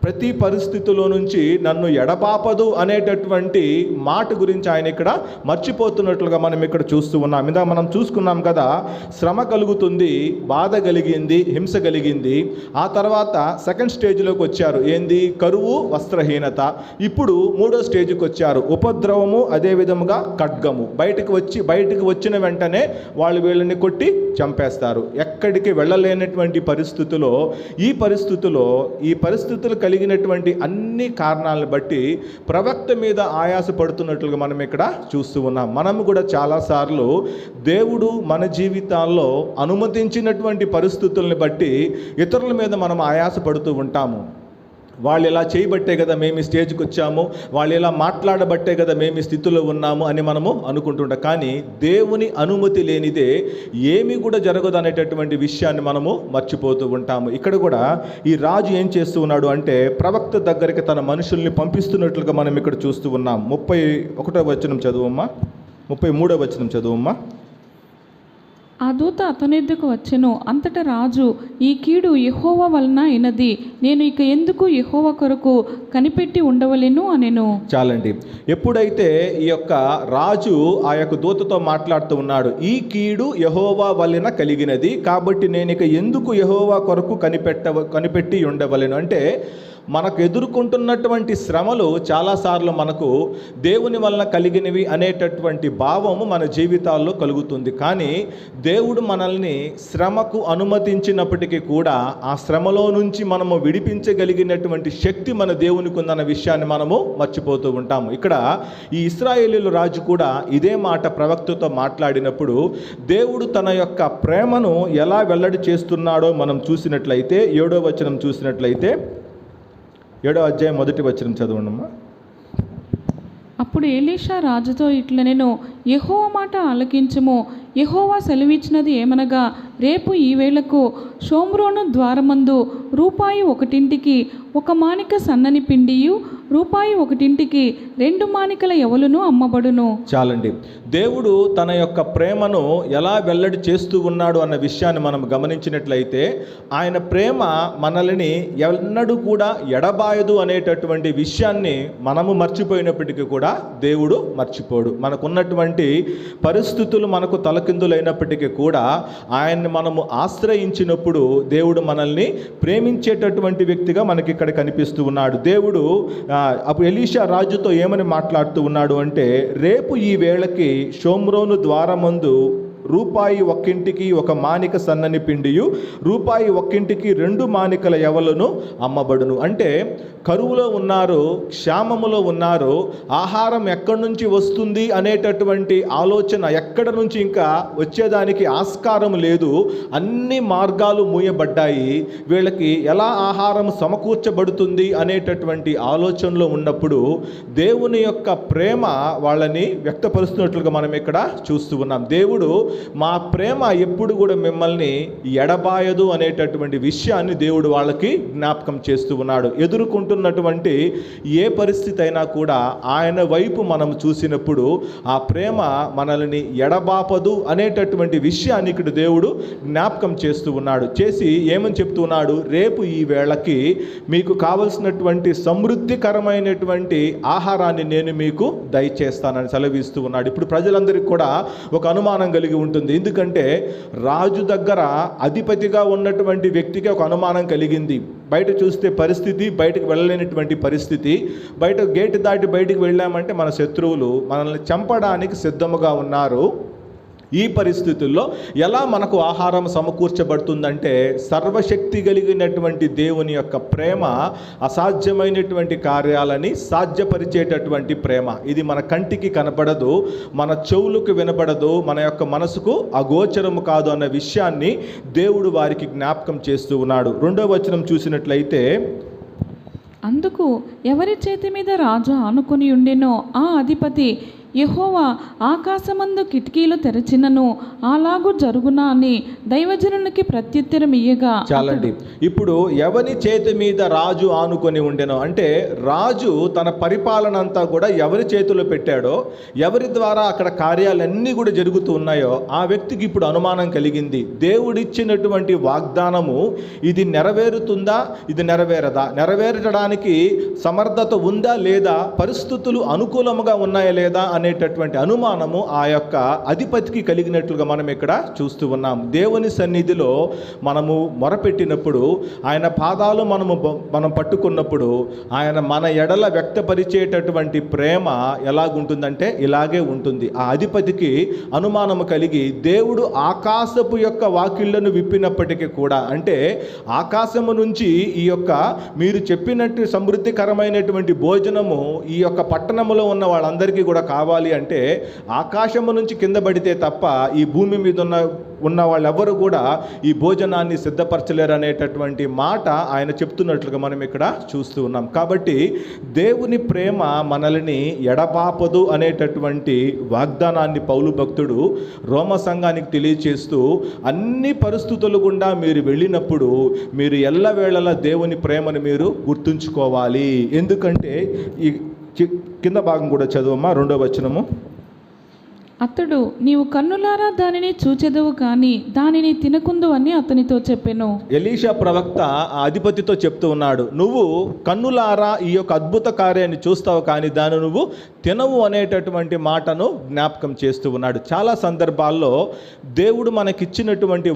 ప్రతి పరిస్థితిలో నుంచి నన్ను ఎడబాపదు అనేటటువంటి మాట గురించి ఆయన ఇక్కడ మర్చిపోతున్నట్లుగా మనం ఇక్కడ చూస్తూ ఉన్నాం. ఇందా మనం చూసుకున్నాం కదా, శ్రమ కలుగుతుంది, బాధ కలిగింది, హింస కలిగింది. ఆ తర్వాత సెకండ్ స్టేజ్లోకి వచ్చారు, ఏంది? కరువు, వస్త్రహీనత. ఇప్పుడు మూడో స్టేజ్కి వచ్చారు, ఉపద్రవము, అదే విధముగా ఖడ్గము. బయటికి వచ్చిన వెంటనే వాళ్ళు వీళ్ళని కొట్టి చంపేస్తారు. ఎక్కడికి వెళ్ళలేనటువంటి పరిస్థితుల్లో ఈ పరిస్థితులు కలిగినటువంటి అన్ని కారణాలను బట్టి ప్రవక్త మీద ఆయాస పడుతున్నట్లుగా మనం ఇక్కడ చూస్తూ ఉన్నాం. మనము కూడా చాలాసార్లు దేవుడు మన జీవితాల్లో అనుమతించినటువంటి పరిస్థితుల్ని బట్టి ఇతరుల మీద మనం ఆయాస పడుతూ ఉంటాము. వాళ్ళు ఇలా చేయబట్టే కదా మేము ఈ స్టేజ్కి వచ్చాము, వాళ్ళు ఇలా మాట్లాడబట్టే కదా మేము ఈ స్థితిలో ఉన్నాము అని మనము అనుకుంటుంటాం. కానీ దేవుని అనుమతి లేనిదే ఏమీ కూడా జరగదు అనేటటువంటి విషయాన్ని మనము మర్చిపోతూ ఉంటాము. ఇక్కడ కూడా ఈ రాజు ఏం చేస్తూ ఉన్నాడు అంటే ప్రవక్త దగ్గరికి తన మనుషుల్ని పంపిస్తున్నట్లుగా మనం ఇక్కడ చూస్తూ ఉన్నాం. 31వ వచనం చదువమ్మా, 33వ వచనం చదువమ్మా. ఆ దూత అతని ఎద్దుకు వచ్చెను. అంతటా రాజు, ఈ కీడు యెహోవా వలన అయినది, నేను ఇక ఎందుకు యెహోవా కొరకు కనిపెట్టి ఉండవలెను అనెను. చాలండి. ఎప్పుడైతే ఈ యొక్క రాజు ఆ యొక్క దూతతో మాట్లాడుతూ ఉన్నాడు, ఈ కీడు యెహోవా వలన కలిగినది కాబట్టి నేను ఇక ఎందుకు యెహోవా కొరకు కనిపెట్టి ఉండవలెను అంటే, మనకు ఎదుర్కొంటున్నటువంటి శ్రమలు చాలాసార్లు మనకు దేవుని వలన కలిగినవి అనేటటువంటి భావము మన జీవితాల్లో కలుగుతుంది. కానీ దేవుడు మనల్ని శ్రమకు అనుమతించినప్పటికీ కూడా ఆ శ్రమలో నుంచి మనము విడిపించగలిగినటువంటి శక్తి మన దేవునికి ఉందన్న విషయాన్ని మనము మర్చిపోతూ ఉంటాము. ఇక్కడ ఈ ఇశ్రాయేలీయుల రాజు కూడా ఇదే మాట ప్రవక్తతో మాట్లాడినప్పుడు దేవుడు తన యొక్క ప్రేమను ఎలా వెల్లడి చేస్తున్నాడో మనం చూసినట్లయితే 7వ వచనం చూసినట్లయితే 7వ అధ్యాయం 1వ వచనం చదవండమ్మా. అప్పుడు ఎలీషా రాజుతో ఇట్లనెను, యెహోవా మాట ఆలకించుము. యెహోవా సెలవిచ్చినది ఏమనగా, రేపు ఈ వేళకు షోమ్రోను ద్వారమందు రూపాయి 1 ఒక మానిక సన్నని పిండియు రూపాయి 1 2 మానికల యవలును అమ్మబడును. చాలండి. దేవుడు తన యొక్క ప్రేమను ఎలా వెల్లడి చేస్తూ ఉన్నాడు అన్న విషయాన్ని మనం గమనించినట్లయితే, ఆయన ప్రేమ మనల్ని ఎన్నడూ కూడా ఎడబాయదు అనేటటువంటి విషయాన్ని మనము మర్చిపోయినప్పటికీ కూడా దేవుడు మర్చిపోడు. మనకున్నటువంటి పరిస్థితులు మనకు తలకిందులైనప్పటికీ కూడా ఆయన్ని మనము ఆశ్రయించినప్పుడు దేవుడు మనల్ని ప్రేమించేటటువంటి వ్యక్తిగా మనకి ఇక్కడ కనిపిస్తూ ఉన్నాడు. దేవుడు అప్పుడు ఎలీషా రాజుతో ఏమని మాట్లాడుతూ ఉన్నాడు అంటే, రేపు ఈ వేళకి షోమ్రోను ద్వారమందు రూపాయి 1 1 మానిక సన్నని పిండియు రూపాయి 1 2 మానికల యవలను అమ్మబడును. అంటే కరువులో ఉన్నారు, క్షామములో ఉన్నారు, ఆహారం ఎక్కడి నుంచి వస్తుంది అనేటటువంటి ఆలోచన ఎక్కడ నుంచి ఇంకా వచ్చేదానికి ఆస్కారం లేదు. అన్ని మార్గాలు మూయబడ్డాయి. వీళ్ళకి ఎలా ఆహారం సమకూర్చబడుతుంది అనేటటువంటి ఆలోచనలో ఉన్నప్పుడు దేవుని యొక్క ప్రేమ వాళ్ళని వ్యక్తపరుస్తున్నట్లుగా మనం ఇక్కడ చూస్తూ ఉన్నాం. దేవుడు మా ప్రేమ ఎప్పుడు కూడా మిమ్మల్ని ఎడబాయదు అనేటటువంటి విషయాన్ని దేవుడు వాళ్ళకి జ్ఞాపకం చేస్తూ ఉన్నాడు. ఎదుర్కొంటున్నటువంటి ఏ పరిస్థితి అయినా కూడా ఆయన వైపు మనం చూసినప్పుడు ఆ ప్రేమ మనల్ని ఎడబాపదు అనేటటువంటి విషయాన్ని ఇక్కడ దేవుడు జ్ఞాపకం చేస్తూ ఉన్నాడు. చేసి ఏమని చెప్తూ ఉన్నాడు, రేపు ఈ వేళకి మీకు కావలసినటువంటి సమృద్ధికరమైనటువంటి ఆహారాన్ని నేను మీకు దయచేస్తానని సెలవిస్తూ ఉన్నాడు. ఇప్పుడు ప్రజలందరికీ కూడా ఒక అనుమానం కలిగి ఉంటుంది. ఎందుకంటే రాజు దగ్గర అధిపతిగా ఉన్నటువంటి వ్యక్తికి ఒక అనుమానం కలిగింది. బయట చూస్తే పరిస్థితి, బయటకు వెళ్ళలేనటువంటి పరిస్థితి. బయట గేటు దాటి బయటికి వెళ్ళామంటే మన శత్రువులు మనల్ని చంపడానికి సిద్ధముగా ఉన్నారు. ఈ పరిస్థితుల్లో ఎలా మనకు ఆహారం సమకూర్చబడుతుందంటే, సర్వశక్తి కలిగినటువంటి దేవుని యొక్క ప్రేమ అసాధ్యమైనటువంటి కార్యాలని సాధ్యపరిచేటటువంటి ప్రేమ. ఇది మన కంటికి కనపడదు, మన చెవులకు వినపడదు, మన యొక్క మనసుకు అగోచరము కాదు అన్న విషయాన్ని దేవుడు వారికి జ్ఞాపకం చేస్తూ ఉన్నాడు. 2వ వచనం చూసినట్లయితే, అందుకు ఎవరి చేతి మీద రాజు ఆనుకొని ఉండెనో ఆ అధిపతి, యెహోవా ఆకాశమందు కిటికీలు తెరచినను అలాగూ జరుగునా అని దైవజనునికి ప్రత్యుత్తరం ఇయ్యగా. చాలండి. ఇప్పుడు ఎవరి చేతి మీద రాజు ఆనుకొని ఉండెనో అంటే, రాజు తన పరిపాలన అంతా కూడా ఎవరి చేతిలో పెట్టాడో, ఎవరి ద్వారా అక్కడ కార్యాలన్నీ కూడా జరుగుతూ ఉన్నాయో ఆ వ్యక్తికి ఇప్పుడు అనుమానం కలిగింది. దేవుడిచ్చినటువంటి వాగ్దానము ఇది నెరవేరుతుందా, ఇది నెరవేరదా, నెరవేర్చడానికి సమర్థత ఉందా లేదా, పరిస్థితులు అనుకూలముగా ఉన్నాయా లేదా అనేటటువంటి అనుమానము ఆ యొక్క అధిపతికి కలిగినట్లుగా మనం ఇక్కడ చూస్తూ ఉన్నాం. దేవుని సన్నిధిలో మనము మొరపెట్టినప్పుడు, ఆయన పాదాలు మనం పట్టుకున్నప్పుడు ఆయన మన ఎడల వ్యక్తపరిచేటటువంటి ప్రేమ ఎలాగుంటుందంటే ఇలాగే ఉంటుంది. ఆ అధిపతికి అనుమానము కలిగి దేవుడు ఆకాశపు యొక్క వాకిళ్లను విప్పినప్పటికీ కూడా, అంటే ఆకాశము నుంచి ఈ యొక్క మీరు చెప్పినట్టు సమృద్ధికరమైనటువంటి భోజనము ఈ యొక్క పట్టణంలో ఉన్న వాళ్ళందరికీ కూడా కావాలి అంటే ఆకాశము నుంచి కింద పడితే తప్ప ఈ భూమి మీద ఉన్న వాళ్ళెవ్వరూ కూడా ఈ భోజనాన్ని సిద్ధపరచలేరు అనేటటువంటి మాట ఆయన చెప్తున్నట్లుగా మనం ఇక్కడ చూస్తూ ఉన్నాం. కాబట్టి దేవుని ప్రేమ మనల్ని ఎడబాపదు అనేటటువంటి వాగ్దానాన్ని పౌలు భక్తుడు రోమ సంఘానికి తెలియచేస్తూ, అన్ని పరిస్థితులు గుండా మీరు వెళ్ళినప్పుడు మీరు ఎల్లవేళలా దేవుని ప్రేమను మీరు గుర్తుంచుకోవాలి. ఎందుకంటే ఈ కింద భాగం కూడా చదువమ్మా, 2వ వచనము. అతడు, నీవు కన్నులారా దానిని చూచెదవు కానీ దానిని తినకుందు అని అతనితో చెప్పెను. ఎలీషా ప్రవక్త ఆ అధిపతితో చెప్తూ ఉన్నాడు, నువ్వు కన్నులారా ఈ యొక్క అద్భుత కార్యాన్ని చూస్తావు కానీ దాన్ని నువ్వు తినవు అనేటటువంటి మాటను జ్ఞాపకం చేస్తూ ఉన్నాడు. చాలా సందర్భాల్లో దేవుడు మనకిచ్చినటువంటి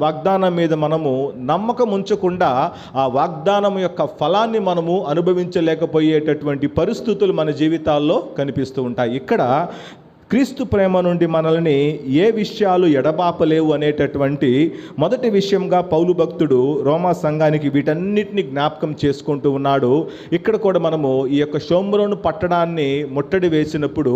వాగ్దానం మీద మనము నమ్మకం ఉంచకుండా ఆ వాగ్దానం యొక్క ఫలాన్ని మనము అనుభవించలేకపోయేటటువంటి పరిస్థితులు మన జీవితాల్లో కనిపిస్తూ ఉంటాయి. ఇక్కడ క్రీస్తు ప్రేమ నుండి మనల్ని ఏ విషయాలు ఎడబాపలేవు అనేటటువంటి మొదటి విషయంగా పౌలు భక్తుడు రోమా సంఘానికి వీటన్నిటిని జ్ఞాపకం చేసుకుంటూ ఉన్నాడు. ఇక్కడ కూడా మనము ఈ యొక్క షోమ్రోను పట్టణాన్ని ముట్టడి వేసినప్పుడు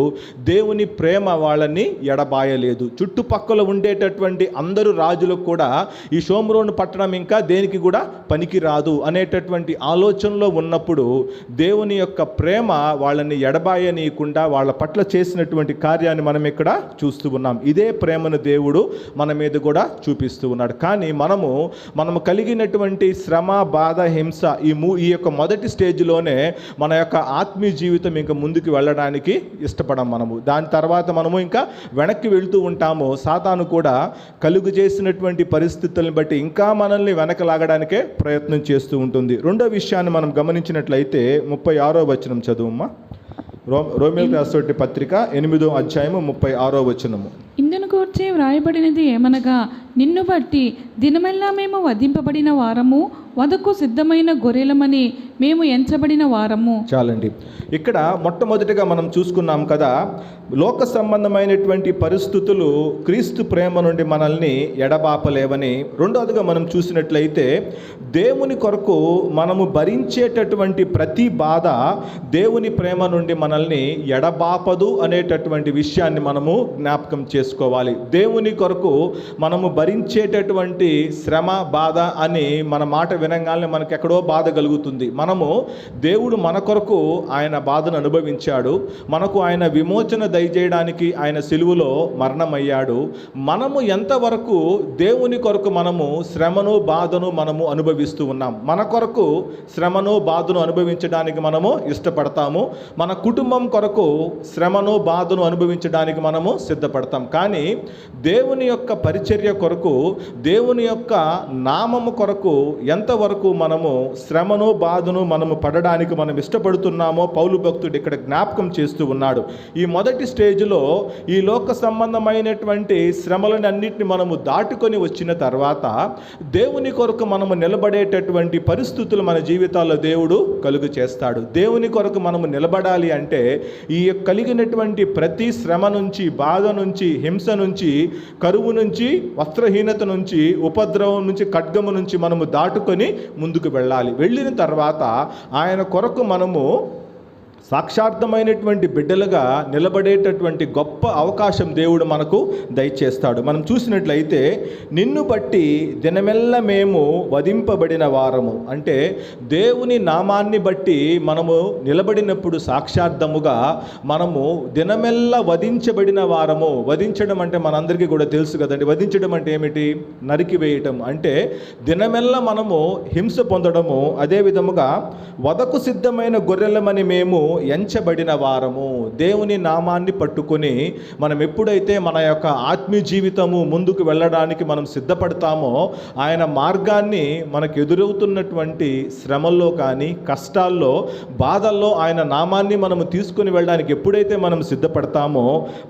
దేవుని ప్రేమ వాళ్ళని ఎడబాయలేదు. చుట్టుపక్కల ఉండేటటువంటి అందరూ రాజులకు కూడా ఈ షోమ్రోను పట్టణం ఇంకా దేనికి కూడా పనికి రాదు అనేటటువంటి ఆలోచనలో ఉన్నప్పుడు దేవుని యొక్క ప్రేమ వాళ్ళని ఎడబాయనీయకుండా వాళ్ళ పట్ల చేసినటువంటి కార్యం కార్యాన్ని మనం ఇక్కడ చూస్తూ ఉన్నాం. ఇదే ప్రేమను దేవుడు మన మీద కూడా చూపిస్తూ ఉన్నాడు. కానీ మనము కలిగినటువంటి శ్రమ, బాధ, హింస ఈ యొక్క మొదటి స్టేజ్లోనే మన యొక్క ఆత్మీయ జీవితం ఇంకా ముందుకు వెళ్ళడానికి ఇష్టపడం. దాని తర్వాత మనము ఇంకా వెనక్కి వెళ్తూ ఉంటాము. సాతాను కూడా కలుగు చేసినటువంటి పరిస్థితులను బట్టి ఇంకా మనల్ని వెనకలాగడానికే ప్రయత్నం చేస్తూ ఉంటుంది. రెండో విషయాన్ని మనం గమనించినట్లయితే 36వ వచనం చదువుమ్మా. రోమీయులకు రాసినటువంటి పత్రిక 8వ అధ్యాయము 36వ వచనము. ఇందును గూర్చి వ్రాయబడినది ఏమనగా, నిన్ను బట్టి దినమెల్లా మేము వధింపబడిన వారము, వధకు సిద్ధమైన గొర్రెలమని మేము ఎంచబడిన వారము. చాలండి. ఇక్కడ మొట్టమొదటిగా మనం చూసుకున్నాం కదా, లోక సంబంధమైనటువంటి పరిస్థితులు క్రీస్తు ప్రేమ నుండి మనల్ని ఎడబాపలేవని. రెండవదిగా మనం చూసినట్లయితే దేవుని కొరకు మనము భరించేటటువంటి ప్రతి బాధ దేవుని ప్రేమ నుండి మనల్ని ఎడబాపదు అనేటటువంటి విషయాన్ని మనము జ్ఞాపకం చేసుకోవాలి. దేవుని కొరకు మనము భరించేటటువంటి శ్రమ, బాధ అని మన మాట వినగానే మనకు ఎక్కడో బాధ కలుగుతుంది. దేవుడు మన కొరకు ఆయన బాధను అనుభవించాడు. మనకు ఆయన విమోచన దయచేయడానికి ఆయన సిలువలో మరణమయ్యాడు. మనము ఎంతవరకు దేవుని కొరకు మనము శ్రమను, బాధను మనము అనుభవిస్తూ ఉన్నాం. మన కొరకు శ్రమను, బాధను అనుభవించడానికి మనము ఇష్టపడతాము. మన కుటుంబం కొరకు శ్రమను, బాధను అనుభవించడానికి మనము సిద్ధపడతాం. కానీ దేవుని యొక్క పరిచర్య కొరకు, దేవుని యొక్క నామము కొరకు ఎంతవరకు మనము శ్రమను, బాధను మనము పడడానికి మనం ఇష్టపడుతున్నామో పౌలు భక్తుడు ఇక్కడ జ్ఞాపకం చేస్తూ ఉన్నాడు. ఈ మొదటి స్టేజ్లో ఈ లోక సంబంధమైనటువంటి శ్రమలను అన్నింటిని మనము దాటుకొని వచ్చిన తర్వాత దేవుని కొరకు మనము నిలబడేటటువంటి పరిస్థితులు మన జీవితాల్లో దేవుడు కలుగు చేస్తాడు. దేవుని కొరకు మనము నిలబడాలి అంటే ఈ కలిగినటువంటి ప్రతి శ్రమ నుంచి, బాధ నుంచి, హింస నుంచి, కరువు నుంచి, వస్త్రహీనత నుంచి, ఉపద్రవం నుంచి, ఖడ్గము నుంచి మనము దాటుకొని ముందుకు వెళ్ళాలి. వెళ్ళిన తర్వాత ఆయన కొరకు మనము సాక్షార్థమైనటువంటి బిడ్డలుగా నిలబడేటటువంటి గొప్ప అవకాశం దేవుడు మనకు దయచేస్తాడు. మనం చూసినట్లయితే నిన్ను బట్టి దినమెల్ల మేము వధింపబడిన వారము అంటే దేవుని నామాన్ని బట్టి మనము నిలబడినప్పుడు సాక్షార్థముగా మనము దినమెల్ల వధించబడిన వారము. వధించడం అంటే మనందరికీ కూడా తెలుసు కదండి. వధించడం అంటే ఏమిటి? నరికివేయటం. అంటే దినమెల్ల మనము హింస పొందడము. అదే విధముగా వధకు సిద్ధమైన గొర్రెలమని మేము ఎంచబడిన వారము. దేవుని నామాన్ని పట్టుకొని మనం ఎప్పుడైతే మన యొక్క ఆత్మీయ జీవితము ముందుకు వెళ్ళడానికి మనం సిద్ధపడతామో, ఆయన మార్గాన్ని మనకు ఎదురవుతున్నటువంటి శ్రమల్లో కానీ, కష్టాల్లో, బాధల్లో ఆయన నామాన్ని మనము తీసుకుని వెళ్ళడానికి ఎప్పుడైతే మనం సిద్ధపడతామో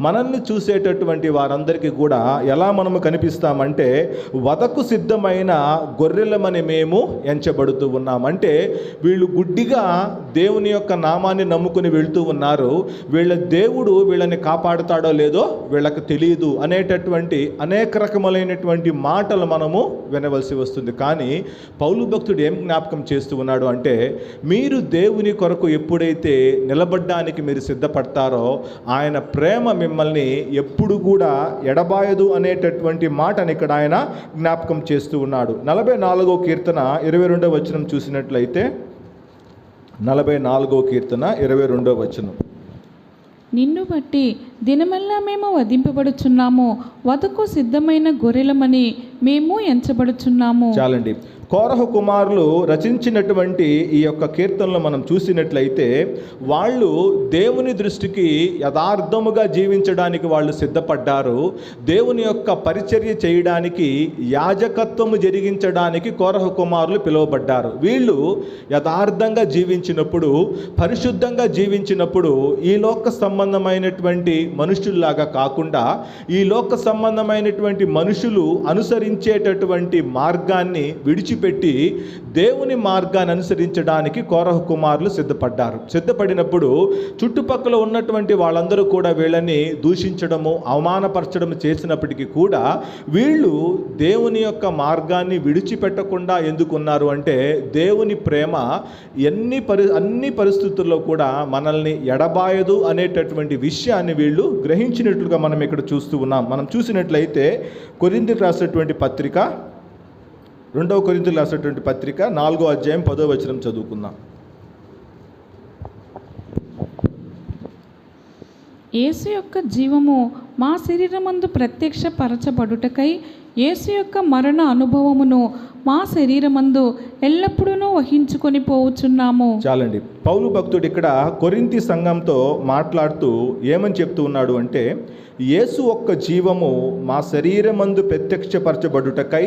మనల్ని చూసేటటువంటి వారందరికీ కూడా ఎలా మనము కనిపిస్తామంటే వధకు సిద్ధమైన గొర్రెలమని మేము ఎంచబడుతూ ఉన్నాం. అంటే వీళ్ళు గుడ్డిగా దేవుని యొక్క నామాన్ని నమ్ముకుని వెళ్తూ ఉన్నారు. వీళ్ళ దేవుడు వీళ్ళని కాపాడుతాడో లేదో వీళ్ళకి తెలియదు అనేటటువంటి అనేక రకములైనటువంటి మాటలు మనము వినవలసి వస్తుంది. కానీ పౌలు భక్తుడు ఏం జ్ఞాపకం చేస్తూ ఉన్నాడు అంటే, మీరు దేవుని కొరకు ఎప్పుడైతే నిలబడ్డానికి మీరు సిద్ధపడతారో ఆయన ప్రేమ మిమ్మల్ని ఎప్పుడు కూడా ఎడబాయదు అనేటటువంటి మాటని ఇక్కడ ఆయన జ్ఞాపకం చేస్తూ ఉన్నాడు. 44వ కీర్తన 22వ వచనం చూసినట్లయితే 44వ కీర్తన 22వ వచనం. నిన్ను బట్టి దినమల్లా మేము వధింపబడుచున్నాము, వధకు సిద్ధమైన గొర్రెలమని మేము ఎంచబడుచున్నాము. చాలండి. కోరహు కుమారులు రచించినటువంటి ఈ యొక్క కీర్తనలు మనం చూసినట్లయితే వాళ్ళు దేవుని దృష్టికి యథార్థముగా జీవించడానికి వాళ్ళు సిద్ధపడ్డారు. దేవుని యొక్క పరిచర్య చేయడానికి, యాజకత్వము జరిగించడానికి కోరహు కుమారులు పిలువబడ్డారు. వీళ్ళు యథార్థంగా జీవించినప్పుడు, పరిశుద్ధంగా జీవించినప్పుడు ఈ లోక సంబంధమైనటువంటి మనుషుల్లాగా కాకుండా ఈ లోక సంబంధమైనటువంటి మనుషులు అనుసరించేటటువంటి మార్గాన్ని విడిచిపెట్టి దేవుని మార్గాన్ని అనుసరించడానికి కోరహు కుమారులు సిద్ధపడినప్పుడు చుట్టుపక్కల ఉన్నటువంటి వాళ్ళందరూ కూడా వీళ్ళని దూషించడము, అవమానపరచడము చేసినప్పటికీ కూడా వీళ్ళు దేవుని యొక్క మార్గాన్ని విడిచిపెట్టకుండా ఎందుకున్నారు అంటే దేవుని ప్రేమ అన్ని పరిస్థితుల్లో కూడా మనల్ని ఎడబాయదు అనేటటువంటి విషయాన్ని వీళ్ళు గ్రహించినట్లుగా మనం ఇక్కడ చూస్తూ ఉన్నాం. మనం చూసినట్లయితే కొరింథీయులకు రాసినటువంటి పత్రిక 2వ కొరింథీయులకు రాసినటువంటి పత్రిక 4వ అధ్యాయం 10వ వచనం చదువుకుందాం. యేసు యొక్క జీవము మా శరీరమందు ప్రత్యక్షపరచబడుటకై యేసు యొక్క మరణ అనుభవమును మా శరీరమందు ఎల్లప్పుడూ వహించుకొని పోవచ్చున్నాము. చాలండి. పౌలు భక్తుడు ఇక్కడ కొరింథీ సంఘంతో మాట్లాడుతూ ఏమని చెప్తూ ఉన్నాడు అంటే, యేసు యొక్క జీవము మా శరీరమందు ప్రత్యక్షపరచబడుటకై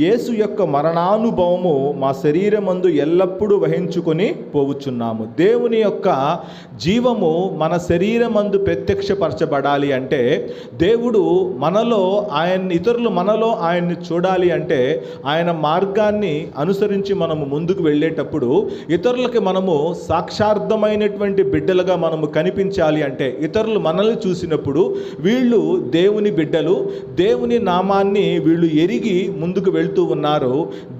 యేసు యొక్క మరణానుభవము మా శరీరమందు ఎల్లప్పుడూ వహించుకొని పోవచ్చున్నాము. దేవుని యొక్క జీవము మన శరీరమందు ప్రత్యక్షపరచబడాలి అంటే, దేవుడు మనలో ఇతరులు మనలో ఆయన్ని చూడాలి అంటే, ఆయన మార్గాన్ని అనుసరించి మనము ముందుకు వెళ్ళేటప్పుడు ఇతరులకి మనము సాక్షార్థమైనటువంటి బిడ్డలుగా మనము కనిపించాలి అంటే, ఇతరులు మనల్ని చూసినప్పుడు వీళ్ళు దేవుని బిడ్డలు, దేవుని నామాన్ని వీళ్ళు ఎరిగి ముందుకు వెళ్తూ ఉన్నారు,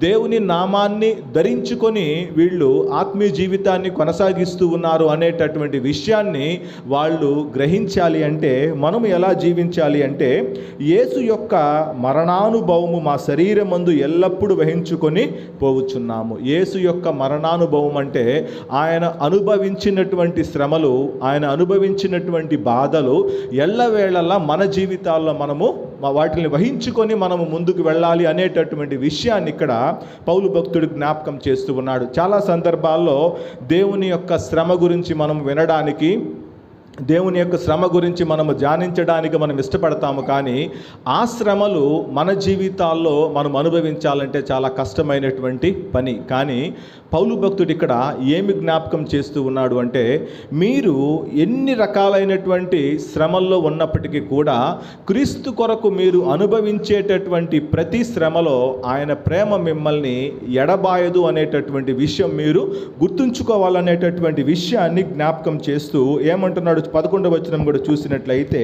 దేవుని నామాన్ని ధరించుకొని వీళ్ళు ఆత్మీయ జీవితాన్ని కొనసాగిస్తూ ఉన్నారు అనేటటువంటి విషయాన్ని వాళ్ళు గ్రహించాలి అంటే మనము ఎలా జీవించాలి అంటే, యేసు యొక్క మరణానుభవము మా శరీరమందు ఎల్లప్పుడూ వహించుకొని పోవచ్చున్నాము. యేసు యొక్క మరణానుభవం అంటే ఆయన అనుభవించినటువంటి శ్రమలు, ఆయన అనుభవించినటువంటి బాధలు ఎల్లవేళలా మన జీవితాల్లో మనము వాటిని వహించుకొని మనము ముందుకు వెళ్ళాలి అనేటటువంటి విషయాన్ని ఇక్కడ పౌలు భక్తుడు జ్ఞాపకం చేస్తూ ఉన్నాడు. చాలా సందర్భాల్లో దేవుని యొక్క శ్రమ గురించి మనం వినడానికి, దేవుని యొక్క శ్రమ గురించి మనము ధ్యానించడానికి మనం ఇష్టపడతాము, కానీ ఆ శ్రమలు మన జీవితాల్లో మనం అనుభవించాలంటే చాలా కష్టమైనటువంటి పని. కానీ పౌలు భక్తుడు ఇక్కడ ఏమి జ్ఞాపకం చేస్తూ ఉన్నాడు అంటే, మీరు ఎన్ని రకాలైనటువంటి శ్రమల్లో ఉన్నప్పటికీ కూడా క్రీస్తు కొరకు మీరు అనుభవించేటటువంటి ప్రతి శ్రమలో ఆయన ప్రేమ మిమ్మల్ని ఎడబాయదు అనేటటువంటి విషయం మీరు గుర్తుంచుకోవాలనేటటువంటి విషయాన్ని జ్ఞాపకం చేస్తూ ఏమంటున్నాడు 11వ వచనం కూడా చూసినట్లయితే,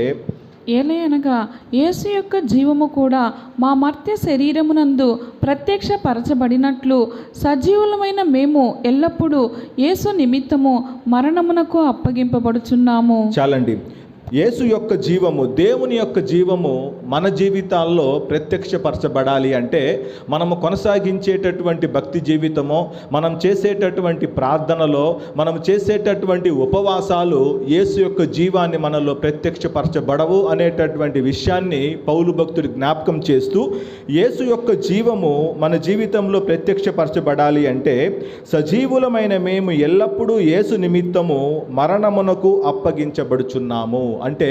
ఏలయనగా యేసు యొక్క జీవము కూడా మా మర్త్య శరీరమునందు ప్రత్యక్షపరచబడినట్లు సజీవులమైన మేము ఎల్లప్పుడూ యేసు నిమిత్తము మరణమునకు అప్పగింపబడుచున్నాము. చాలండి. యేసు యొక్క జీవము, దేవుని యొక్క జీవము మన జీవితాల్లో ప్రత్యక్షపరచబడాలి అంటే మనము కొనసాగించేటటువంటి భక్తి జీవితమో, మనం చేసేటటువంటి ప్రార్థనలో, మనం చేసేటటువంటి ఉపవాసాలు యేసు యొక్క జీవాన్ని మనలో ప్రత్యక్షపరచబడవు అనేటటువంటి విషయాన్ని పౌలు భక్తుడు జ్ఞాపకం చేస్తూ, యేసు యొక్క జీవము మన జీవితంలో ప్రత్యక్షపరచబడాలి అంటే సజీవులమైన మేము ఎల్లప్పుడూ యేసు నిమిత్తము మరణమునకు అప్పగించబడుచున్నాము. అంటే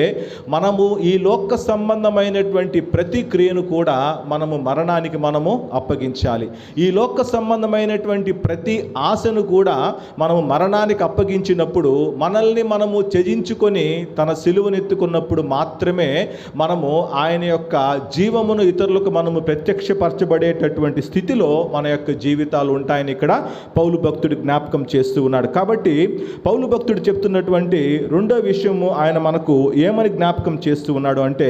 మనము ఈ లోక సంబంధమైనటువంటి ప్రతి క్రియను కూడా మనము మరణానికి మనము అప్పగించాలి. ఈ లోక సంబంధమైనటువంటి ప్రతి ఆశను కూడా మనము మరణానికి అప్పగించినప్పుడు, మనల్ని మనము త్యజించుకొని తన సిలువనెత్తుకున్నప్పుడు మాత్రమే మనము ఆయన యొక్క జీవమును ఇతరులకు మనము ప్రత్యక్షపరచబడేటటువంటి స్థితిలో మన యొక్క జీవితాలు ఉంటాయని ఇక్కడ పౌలు భక్తుడు జ్ఞాపకం చేస్తూ ఉన్నాడు. కాబట్టి పౌలు భక్తుడు చెప్తున్నటువంటి రెండో విషయము ఆయన మనకు ఏమని జ్ఞాపకం చేస్తూ ఉన్నాడు అంటే,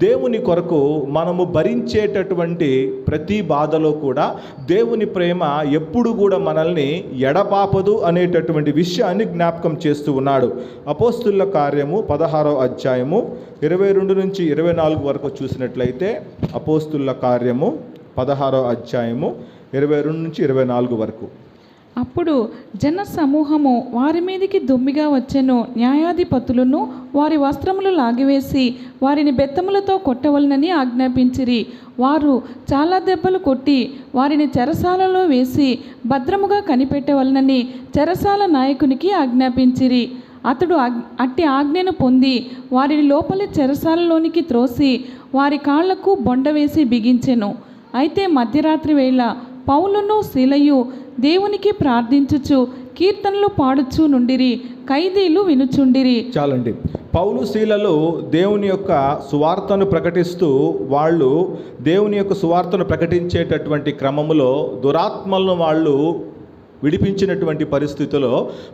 దేవుని కొరకు మనము భరించేటటువంటి ప్రతి బాధలో కూడా దేవుని ప్రేమ ఎప్పుడు కూడా మనల్ని ఎడపాపదు అనేటటువంటి విషయాన్ని జ్ఞాపకం చేస్తూ ఉన్నాడు. అపోస్తుల కార్యము 16వ అధ్యాయము 22 నుంచి 24 వరకు చూసినట్లయితే, అపోస్తుల కార్యము 16వ అధ్యాయము 22 నుంచి 24 వరకు. అప్పుడు జన సమూహము వారి మీదికి దుమ్మిగా వచ్చెను. న్యాయాధిపతులను వారి వస్త్రములు లాగివేసి వారిని బెత్తములతో కొట్టవలనని ఆజ్ఞాపించిరి. వారు చాలా దెబ్బలు కొట్టి వారిని చెరసాలలో వేసి భద్రముగా కనిపెట్టవలనని చెరసాల నాయకునికి ఆజ్ఞాపించిరి. అతడు అట్టి ఆజ్ఞను పొంది వారిని లోపలి చెరసాలలోనికి త్రోసి వారి కాళ్లకు బొండ వేసి బిగించెను. అయితే మధ్యరాత్రి వేళ పౌలును శీలయు దేవునికి ప్రార్థించుచు కీర్తనలు పాడుచు నుండిరి, ఖైదీలు వినుచుండిరి. చాలండి. పౌలు శీలలు దేవుని యొక్క సువార్తను ప్రకటిస్తూ, వాళ్ళు దేవుని యొక్క సువార్తను ప్రకటించేటటువంటి క్రమములో దురాత్మలను వాళ్ళు విడిపించినటువంటి పరిస్థితిలో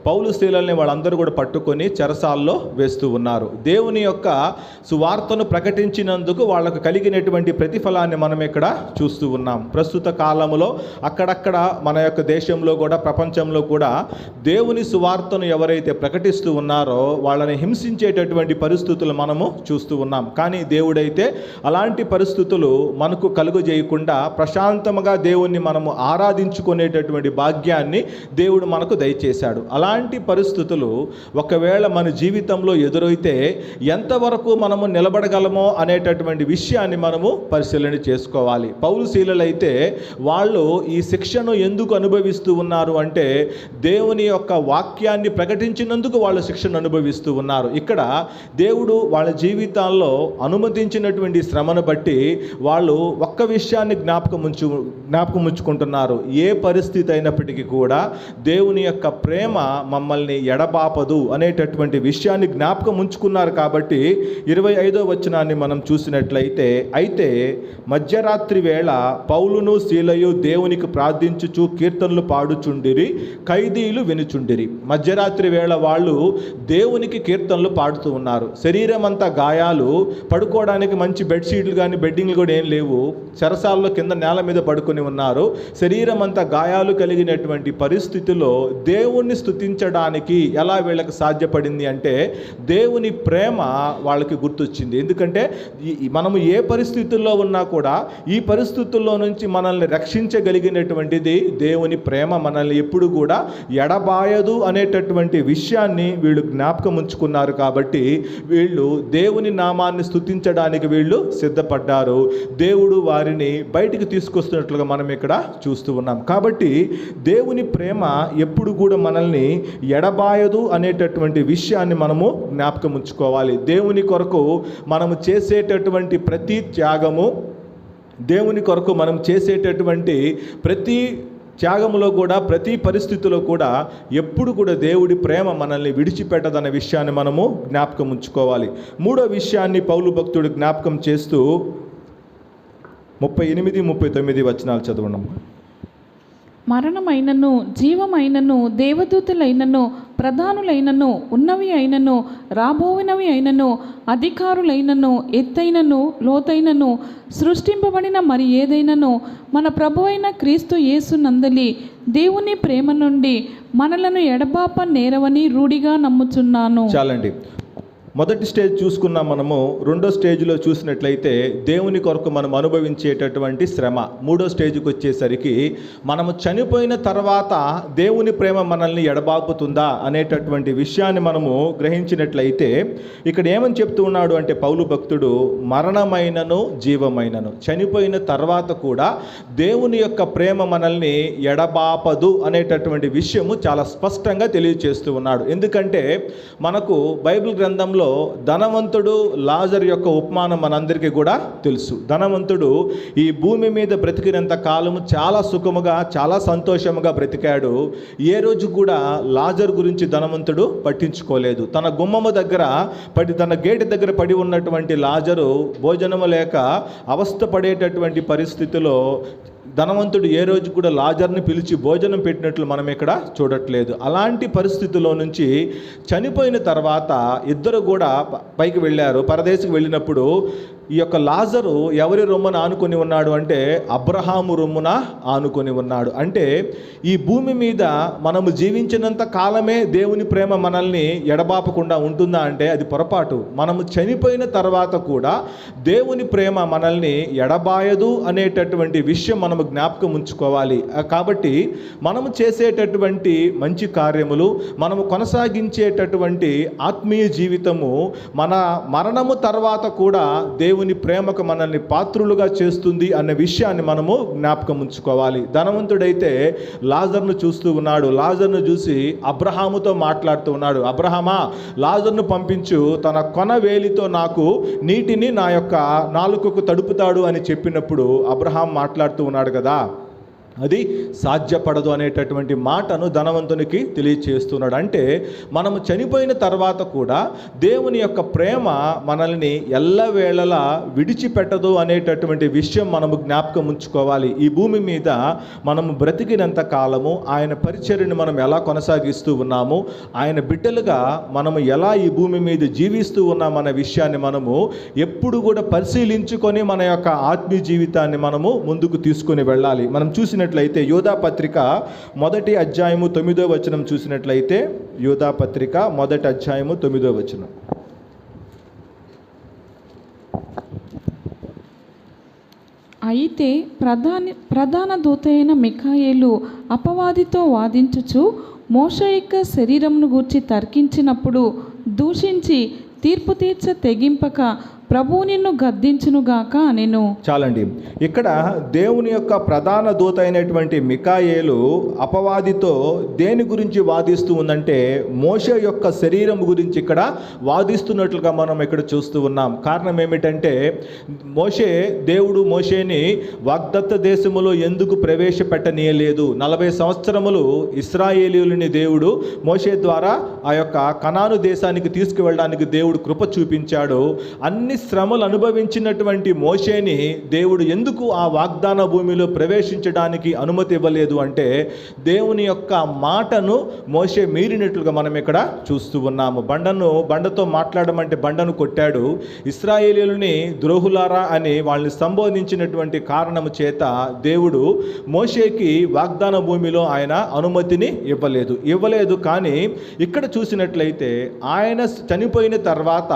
పౌలు శీలల్ని వాళ్ళందరూ కూడా పట్టుకొని చెరసాల్లో వేస్తూ ఉన్నారు. దేవుని యొక్క సువార్తను ప్రకటించినందుకు వాళ్ళకు కలిగినటువంటి ప్రతిఫలాన్ని మనం ఇక్కడ చూస్తూ ఉన్నాం. ప్రస్తుత కాలంలో అక్కడక్కడ మన యొక్క దేశంలో కూడా, ప్రపంచంలో కూడా దేవుని సువార్తను ఎవరైతే ప్రకటిస్తూ ఉన్నారో వాళ్ళని హింసించేటటువంటి పరిస్థితులు మనము చూస్తూ ఉన్నాం. కానీ దేవుడైతే అలాంటి పరిస్థితులు మనకు కలుగజేయకుండా ప్రశాంతంగా దేవుణ్ణి మనము ఆరాధించుకునేటటువంటి భాగ్యాన్ని భాగ్యాన్ని దేవుడు మనకు దయచేశాడు. అలాంటి పరిస్థితులు ఒకవేళ మన జీవితంలో ఎదురైతే ఎంతవరకు మనము నిలబడగలమో అనేటటువంటి విషయాన్ని మనము పరిశీలన చేసుకోవాలి. పౌలు శీలలైతే వాళ్ళు ఈ శిక్షను ఎందుకు అనుభవిస్తూ ఉన్నారు అంటే దేవుని యొక్క వాక్యాన్ని ప్రకటించినందుకు వాళ్ళు శిక్షను అనుభవిస్తూ ఉన్నారు. ఇక్కడ దేవుడు వాళ్ళ జీవితాల్లో అనుమతించినటువంటి శ్రమను బట్టి వాళ్ళు ఒక్క విషయాన్ని జ్ఞాపకం ఉంచుకుంటున్నారు. ఏ పరిస్థితి అయినప్పటికీ కూడా దేవుని యొక్క ప్రేమ మమ్మల్ని ఎడబాపదు అనేటటువంటి విషయాన్ని జ్ఞాపకం ఉంచుకున్నారు. కాబట్టి 25వ వచనాన్ని మనం చూసినట్లయితే, అయితే మధ్యరాత్రి వేళ పౌలును శీలయు దేవునికి ప్రార్థించుచు కీర్తనలు పాడుచుండిరి, ఖైదీలు వినుచుండిరి. మధ్యరాత్రి వేళ వాళ్ళు దేవునికి కీర్తనలు పాడుతూ ఉన్నారు. శరీరం అంతా గాయాలు, పడుకోవడానికి మంచి బెడ్షీట్లు కానీ బెడ్డింగ్లు కూడా ఏం లేవు. చెరసాల్లో కింద నేల మీద పడుకొని ఉన్నారు. శరీరం అంతా గాయాలు కలిగినటువంటి పరిస్థితిలో దేవుణ్ణి స్తుతించడానికి ఎలా వీళ్ళకి సాధ్యపడింది అంటే దేవుని ప్రేమ వాళ్ళకి గుర్తొచ్చింది. ఎందుకంటే మనము ఏ పరిస్థితుల్లో ఉన్నా కూడా ఈ పరిస్థితుల్లో నుంచి మనల్ని రక్షించగలిగినటువంటిది దేవుని ప్రేమ. మనల్ని ఎప్పుడు కూడా ఎడబాయదు అనేటటువంటి విషయాన్ని వీళ్ళు జ్ఞాపకం ఉంచుకున్నారు. కాబట్టి వీళ్ళు దేవుని నామాన్ని స్తుతించడానికి వీళ్ళు సిద్ధపడ్డారు. దేవుడు వారిని బయటికి తీసుకొస్తున్నట్లుగా మనం ఇక్కడ చూస్తూ ఉన్నాం. కాబట్టి దేవుని ప్రేమ ఎప్పుడు కూడా మనల్ని ఎడబాయదు అనేటటువంటి విషయాన్ని మనము జ్ఞాపకం ఉంచుకోవాలి. దేవుని కొరకు మనము చేసేటటువంటి ప్రతి త్యాగము, దేవుని కొరకు మనం చేసేటటువంటి ప్రతి త్యాగములో కూడా, ప్రతి పరిస్థితిలో కూడా ఎప్పుడు కూడా దేవుడి ప్రేమ మనల్ని విడిచిపెట్టదన్న విషయాన్ని మనము జ్ఞాపకం ఉంచుకోవాలి. మూడో విషయాన్ని పౌలు భక్తుడు జ్ఞాపకం చేస్తూ 38, 39 వచనాలు చదవడం. మరణమైనను జీవమైనను దేవదూతలైనను ప్రధానులైనను ఉన్నవి అయినను రాబోవినవి అయినను అధికారులైనను ఎత్తైనను లోతైనను సృష్టింపబడిన మరి ఏదైనను మన ప్రభువైన క్రీస్తు యేసు నందలి దేవుని ప్రేమ నుండి మనలను ఎడబాప నేరవని రూఢిగా నమ్ముచున్నాను. చాలండి. మొదటి స్టేజ్ చూసుకున్నాం మనము. రెండో స్టేజ్లో చూసినట్లయితే దేవుని కొరకు మనం అనుభవించేటటువంటి శ్రమ. మూడో స్టేజ్కి వచ్చేసరికి మనము చనిపోయిన తర్వాత దేవుని ప్రేమ మనల్ని ఎడబాపుతుందా అనేటటువంటి విషయాన్ని మనము గ్రహించినట్లయితే ఇక్కడ ఏమని చెప్తూ ఉన్నాడు అంటే పౌలు భక్తుడు, మరణమైనను జీవమైనను, చనిపోయిన తర్వాత కూడా దేవుని యొక్క ప్రేమ మనల్ని ఎడబాపదు అనేటటువంటి విషయము చాలా స్పష్టంగా తెలియజేస్తూ ఉన్నాడు. ఎందుకంటే మనకు బైబిల్ గ్రంథంలో ధనవంతుడు లాజరు యొక్క ఉపమానం మనందరికీ కూడా తెలుసు. ధనవంతుడు ఈ భూమి మీద బ్రతికినంత కాలము చాలా సుఖముగా, చాలా సంతోషముగా బ్రతికాడు. ఏ రోజు కూడా లాజరు గురించి ధనవంతుడు పట్టించుకోలేదు. తన గుమ్మము దగ్గర తన గేటు దగ్గర పడి ఉన్నటువంటి లాజరు భోజనము లేక అవస్థ పడేటటువంటి పరిస్థితిలో ధనవంతుడు ఏ రోజు కూడా లాజర్ని పిలిచి భోజనం పెట్టినట్లు మనం ఇక్కడ చూడట్లేదు. అలాంటి పరిస్థితిలో నుంచి చనిపోయిన తర్వాత ఇద్దరు కూడా పైకి వెళ్ళారు. పరదేశికి వెళ్ళినప్పుడు ఈ యొక్క లాజరు ఎవరి రొమ్మున ఆనుకొని ఉన్నాడు అంటే అబ్రహాము రొమ్మున ఆనుకొని ఉన్నాడు. అంటే ఈ భూమి మీద మనము జీవించినంత కాలమే దేవుని ప్రేమ మనల్ని ఎడబాపకుండా ఉంటుందా అంటే అది పొరపాటు. మనము చనిపోయిన తర్వాత కూడా దేవుని ప్రేమ మనల్ని ఎడబాయదు అనేటటువంటి విషయం మనము జ్ఞాపకం ఉంచుకోవాలి. కాబట్టి మనము చేసేటటువంటి మంచి కార్యములు, మనము కొనసాగించేటటువంటి ఆత్మీయ జీవితము మన మరణము తర్వాత కూడా దేవుని ప్రేమకు మనల్ని పాత్రులుగా చేస్తుంది అనే విషయాన్ని మనము జ్ఞాపకం ఉంచుకోవాలి. ధనవంతుడైతే లాజర్ను చూస్తూ ఉన్నాడు. లాజర్ను చూసి అబ్రహాముతో మాట్లాడుతూ ఉన్నాడు. అబ్రహామా, లాజర్ను పంపించు, తన కొన వేలితో నాకు నీటిని నా యొక్క నాలుకకు తడుపుతాడు అని చెప్పినప్పుడు అబ్రహాం మాట్లాడుతూ ఉన్నాడు కదా, అది సాధ్యపడదు అనేటటువంటి మాటను ధనవంతునికి తెలియచేస్తున్నాడు. అంటే మనము చనిపోయిన తర్వాత కూడా దేవుని యొక్క ప్రేమ మనల్ని ఎల్లవేళలా విడిచిపెట్టదు అనేటటువంటి విషయం మనము జ్ఞాపకం ఉంచుకోవాలి. ఈ భూమి మీద మనము బ్రతికినంత కాలము ఆయన పరిచర్యను మనం ఎలా కొనసాగిస్తూ ఉన్నాము, ఆయన బిడ్డలుగా మనము ఎలా ఈ భూమి మీద జీవిస్తూ ఉన్నామన్న విషయాన్ని మనము ఎప్పుడు కూడా పరిశీలించుకొని మన యొక్క ఆత్మీయ జీవితాన్ని మనము ముందుకు తీసుకుని వెళ్ళాలి. మనం చూసినట్లయితే యోధా పత్రిక 1వ అధ్యాయము 9వ వచనం చూసినట్లయితే, యోధా పత్రిక 1వ అధ్యాయము 9వ వచనం. అయితే ప్రధాన దూత అయిన మిఖాయేలు అపవాదితో వాదించుచు మోషే యొక్క శరీరమును గూర్చి తర్కించినప్పుడు దూషించి తీర్పు తీర్చ తెగింపక ప్రభువు నిన్ను గద్దించునుగాక అనెను. చాలండి. ఇక్కడ దేవుని యొక్క ప్రధాన దూత అయినటువంటి మిఖాయేలు అపవాదితో దేని గురించి వాదిస్తూ ఉందంటే మోషే యొక్క శరీరం గురించి ఇక్కడ వాదిస్తున్నట్లుగా మనం ఇక్కడ చూస్తూ ఉన్నాం. కారణం ఏమిటంటే దేవుడు మోషేని వాగ్దత్త దేశములో ఎందుకు ప్రవేశపెట్టనీయలేదు? 40 సంవత్సరములు ఇశ్రాయేలీయులని దేవుడు మోషే ద్వారా ఆ యొక్క కనాను దేశానికి తీసుకువెళ్ళడానికి దేవుడు కృప చూపించాడు. అన్ని శ్రమలు అనుభవించినటువంటి మోషేని దేవుడు ఎందుకు ఆ వాగ్దాన భూమిలో ప్రవేశించడానికి అనుమతి ఇవ్వలేదు అంటే దేవుని యొక్క మాటను మోషే మీరినట్లుగా మనం ఇక్కడ చూస్తూ ఉన్నాము. బండతో మాట్లాడమంటే బండను కొట్టాడు. ఇశ్రాయేలీయులని ద్రోహులారా అని వాళ్ళని సంబోధించినటువంటి కారణము చేత దేవుడు మోషేకి వాగ్దాన భూమిలో ఆయన అనుమతిని ఇవ్వలేదు. కానీ ఇక్కడ చూసినట్లయితే ఆయన చనిపోయిన తర్వాత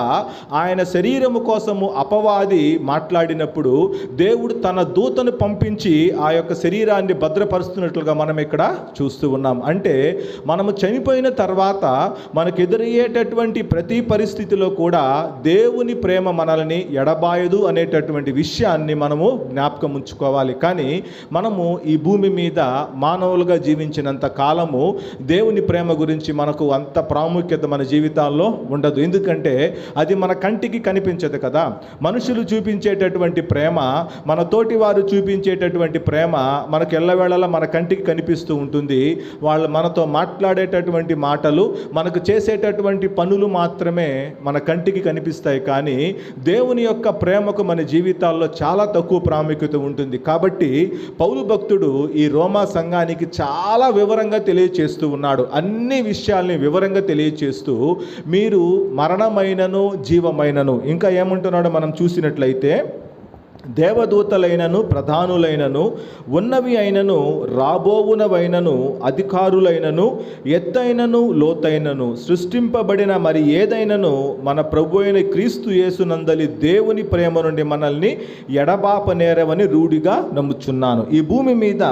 ఆయన శరీరము కోసము అపవాది మాట్లాడినప్పుడు దేవుడు తన దూతను పంపించి ఆ యొక్క శరీరాన్ని భద్రపరుస్తున్నట్లుగా మనం ఇక్కడ చూస్తూ ఉన్నాం. అంటే మనము చనిపోయిన తర్వాత మనకు ఎదురయ్యేటటువంటి ప్రతి పరిస్థితిలో కూడా దేవుని ప్రేమ మనల్ని ఎడబాయదు అనేటటువంటి విషయాన్ని మనము జ్ఞాపకం ఉంచుకోవాలి. కానీ మనము ఈ భూమి మీద మానవులుగా జీవించినంత కాలము దేవుని ప్రేమ గురించి మనకు అంత ప్రాముఖ్యత మన జీవితాల్లో ఉండదు. ఎందుకంటే అది మన కంటికి కనిపించదు కదా. మనుషులు చూపించేటటువంటి ప్రేమ, మన తోటి వారు చూపించేటటువంటి ప్రేమ మనకు ఎల్లవేళలా మన కంటికి కనిపిస్తూ ఉంటుంది. వాళ్ళు మనతో మాట్లాడేటటువంటి మాటలు, మనకు చేసేటటువంటి పనులు మాత్రమే మన కంటికి కనిపిస్తాయి. కానీ దేవుని యొక్క ప్రేమకు మన జీవితాల్లో చాలా తక్కువ ప్రాముఖ్యత ఉంటుంది. కాబట్టి పౌలు భక్తుడు ఈ రోమా సంఘానికి చాలా వివరంగా తెలియచేస్తూ ఉన్నాడు. అన్ని విషయాల్ని వివరంగా తెలియచేస్తూ మీరు మరణమైనను జీవమైనను, ఇంకా ఏమంటున్నాడో మనం చూసినట్లయితే దేవదూతలైనను ప్రధానులైనను ఉన్నవి అయినను రాబోవునవైనను అధికారులైనను ఎత్తైనను లోతైనను సృష్టింపబడిన మరి ఏదైనను మన ప్రభు అయిన క్రీస్తు యేసునందలి దేవుని ప్రేమ నుండి మనల్ని ఎడబాపనేరవని రూఢిగా నమ్ముచున్నాను. ఈ భూమి మీద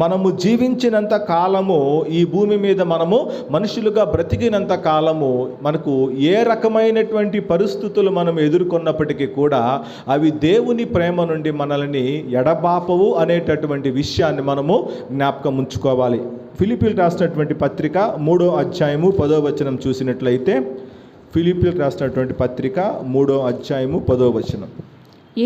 మనము జీవించినంత కాలము, ఈ భూమి మీద మనము మనుషులుగా బ్రతికినంత కాలము మనకు ఏ రకమైనటువంటి పరిస్థితులు మనం ఎదుర్కొన్నప్పటికీ కూడా అవి దేవుని ప్రేమ నుండి మనల్ని ఎడబాపవు అనేటటువంటి విషయాన్ని మనము జ్ఞాపకం ఉంచుకోవాలి. ఫిలిప్పీయులకు రాసినటువంటి పత్రిక 3వ అధ్యాయము 10వ వచనం చూసినట్లయితే, ఫిలిప్పీయులకు రాసినటువంటి పత్రిక 3వ అధ్యాయము 10వ వచనం,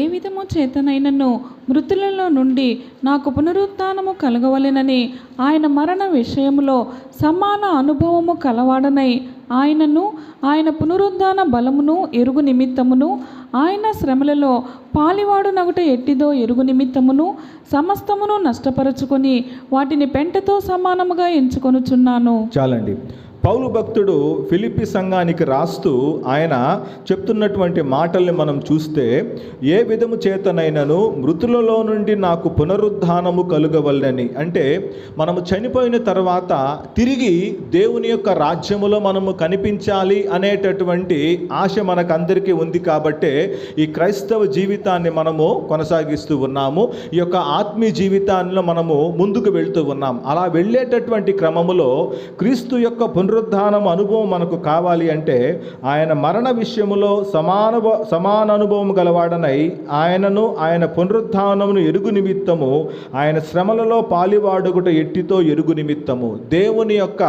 ఏ విధము చేతనైనను మృతులలో నుండి నాకు పునరుత్థానము కలగవలెనని ఆయన మరణ విషయములో సమాన అనుభవము కలవాడనై ఆయనను ఆయన పునరుద్ధాన బలమును ఎరుగు నిమిత్తమును ఆయన శ్రమలలో పాలివాడునగుట ఎట్టిదో ఎరుగు నిమిత్తమును సమస్తమును నష్టపరుచుకొని వాటిని పెంటతో సమానముగా ఎంచుకొనుచున్నాను. చాలండి. పౌలు భక్తుడు ఫిలిప్పీ సంఘానికి రాస్తూ ఆయన చెప్తున్నటువంటి మాటల్ని మనం చూస్తే, ఏ విధము చేతనైనను మృతులలో నుండి నాకు పునరుద్ధానము కలుగవలెనని, అంటే మనము చనిపోయిన తర్వాత తిరిగి దేవుని యొక్క రాజ్యములో మనము కనిపించాలి అనేటటువంటి ఆశ మనకందరికీ ఉంది. కాబట్టే ఈ క్రైస్తవ జీవితాన్ని మనము కొనసాగిస్తూ ఉన్నాము. ఈ యొక్క ఆత్మీయ జీవితాల్లో మనము ముందుకు వెళ్తూ ఉన్నాం. అలా వెళ్ళేటటువంటి క్రమములో క్రీస్తు యొక్క పునరుద్ధానం అనుభవం మనకు కావాలి అంటే ఆయన మరణ విషయములో సమాన అనుభవం గలవాడనై ఆయనను ఆయన పునరుద్ధానమును ఎరుగు నిమిత్తము ఆయన శ్రమలలో పాలివాడుగుట ఎట్టితో ఎరుగు నిమిత్తము. దేవుని యొక్క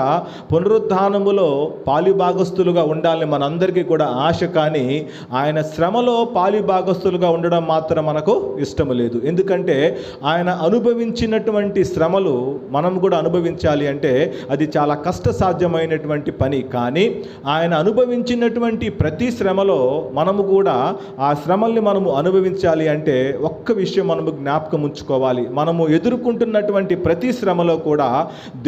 పునరుద్ధానములో పాలిభాగస్తులుగా ఉండాలని మనందరికీ కూడా ఆశ. కానీ ఆయన శ్రమలో పాలిభాగస్తులుగా ఉండడం మాత్రం మనకు ఇష్టము లేదు. ఎందుకంటే ఆయన అనుభవించినటువంటి శ్రమలు మనం కూడా అనుభవించాలి అంటే అది చాలా కష్టసాధ్యమైనటువంటి పని. కానీ ఆయన అనుభవించినటువంటి ప్రతి శ్రమలో మనము కూడా ఆ శ్రమల్ని మనము అనుభవించాలి అంటే ఒక్క విషయం మనము జ్ఞాపకం ఉంచుకోవాలి. మనము ఎదుర్కొంటున్నటువంటి ప్రతి శ్రమలో కూడా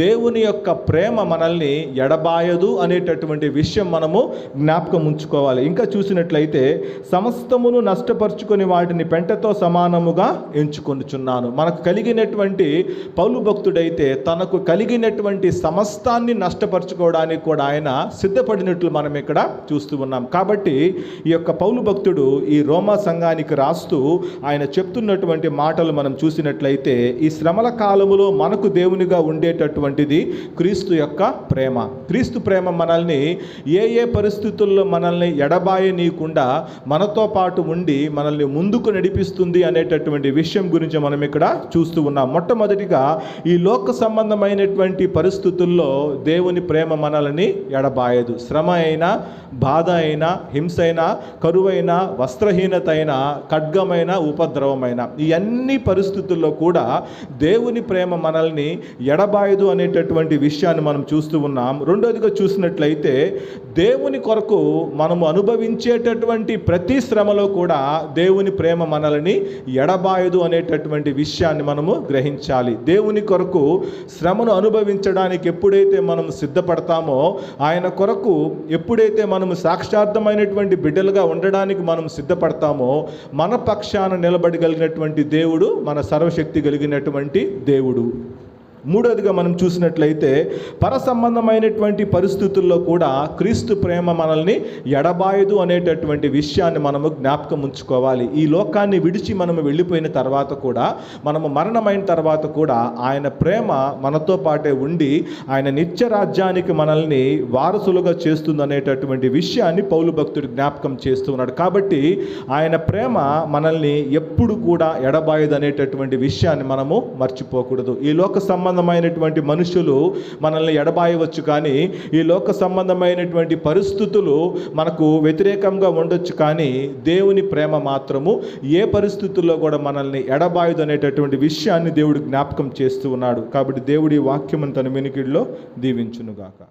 దేవుని యొక్క ప్రేమ మనల్ని ఎడబాయదు అనేటటువంటి విషయం మనము జ్ఞాపకం ఉంచుకోవాలి. ఇంకా చూసినట్లయితే సమస్తమును నష్టపరుచుకొని వాటిని పెంటతో సమానముగా ఎంచుకొనుచున్నాను. మనకు కలిగినటువంటి పౌలు భక్తుడైతే తనకు కలిగినటువంటి సమస్తాన్ని నష్టపరుచుకోవడం రావడానికి కూడా ఆయన సిద్ధపడినట్లు మనం ఇక్కడ చూస్తూ ఉన్నాం. కాబట్టి ఈ యొక్క పౌలు భక్తుడు ఈ రోమా సంఘానికి రాస్తూ ఆయన చెప్తున్నటువంటి మాటలు మనం చూసినట్లయితే, ఈ శ్రమల కాలములో మనకు దేవునిగా ఉండేటటువంటిది క్రీస్తు యొక్క ప్రేమ. క్రీస్తు ప్రేమ మనల్ని ఏ పరిస్థితుల్లో మనల్ని ఎడబాయనీయకుండా మనతో పాటు ఉండి మనల్ని ముందుకు నడిపిస్తుంది అనేటటువంటి విషయం గురించి మనం ఇక్కడ చూస్తూ ఉన్నాం. మొట్టమొదటిగా ఈ లోక సంబంధమైనటువంటి పరిస్థితుల్లో దేవుని ప్రేమ మనల్ని ఎడబాయదు. శ్రమ అయినా, బాధ అయినా, హింస అయినా, కరువైనా, వస్త్రహీనత అయినా, ఖడ్గమైన, ఉపద్రవమైన, ఈ అన్ని పరిస్థితుల్లో కూడా దేవుని ప్రేమ మనల్ని ఎడబాయదు అనేటటువంటి విషయాన్ని మనం చూస్తూ ఉన్నాం. రెండోదిగా చూసినట్లయితే, దేవుని కొరకు మనము అనుభవించేటటువంటి ప్రతి శ్రమలో కూడా దేవుని ప్రేమ మనల్ని ఎడబాయదు అనేటటువంటి విషయాన్ని మనము గ్రహించాలి. దేవుని కొరకు శ్రమను అనుభవించడానికి ఎప్పుడైతే మనం సిద్ధపడతామో, ఆయన కొరకు ఎప్పుడైతే మనము సాక్షార్థమైనటువంటి బిడ్డలుగా ఉండడానికి మనం సిద్ధపడతామో, మన పక్షాన నిలబడగలిగినటువంటి దేవుడు మన సర్వశక్తి కలిగినటువంటి దేవుడు. మూడోదిగా మనం చూసినట్లయితే, పరసంబంధమైనటువంటి పరిస్థితుల్లో కూడా క్రీస్తు ప్రేమ మనల్ని ఎడబాయదు అనేటటువంటి విషయాన్ని మనము జ్ఞాపకం ఉంచుకోవాలి. ఈ లోకాన్ని విడిచి మనము వెళ్ళిపోయిన తర్వాత కూడా, మనము మరణమైన తర్వాత కూడా ఆయన ప్రేమ మనతో పాటే ఉండి ఆయన నిత్య రాజ్యానికి మనల్ని వారసులుగా చేస్తుందనేటటువంటి విషయాన్ని పౌలు భక్తుడు జ్ఞాపకం చేస్తున్నాడు. కాబట్టి ఆయన ప్రేమ మనల్ని ఎప్పుడు కూడా ఎడబాయదు అనేటటువంటి విషయాన్ని మనము మర్చిపోకూడదు. ఈ లోక సంబంధమైనటువంటి మనుషులు మనల్ని ఎడబాయవచ్చు, కానీ ఈ లోక సంబంధమైనటువంటి పరిస్థితులు మనకు వ్యతిరేకంగా ఉండొచ్చు, కానీ దేవుని ప్రేమ మాత్రము ఏ పరిస్థితుల్లో కూడా మనల్ని ఎడబాయదు అనేటటువంటి విషయాన్ని దేవుడు జ్ఞాపకం చేస్తూ ఉన్నాడు. కాబట్టి దేవుడి వాక్యమును తన వినికిడిలో దీవించునుగాక.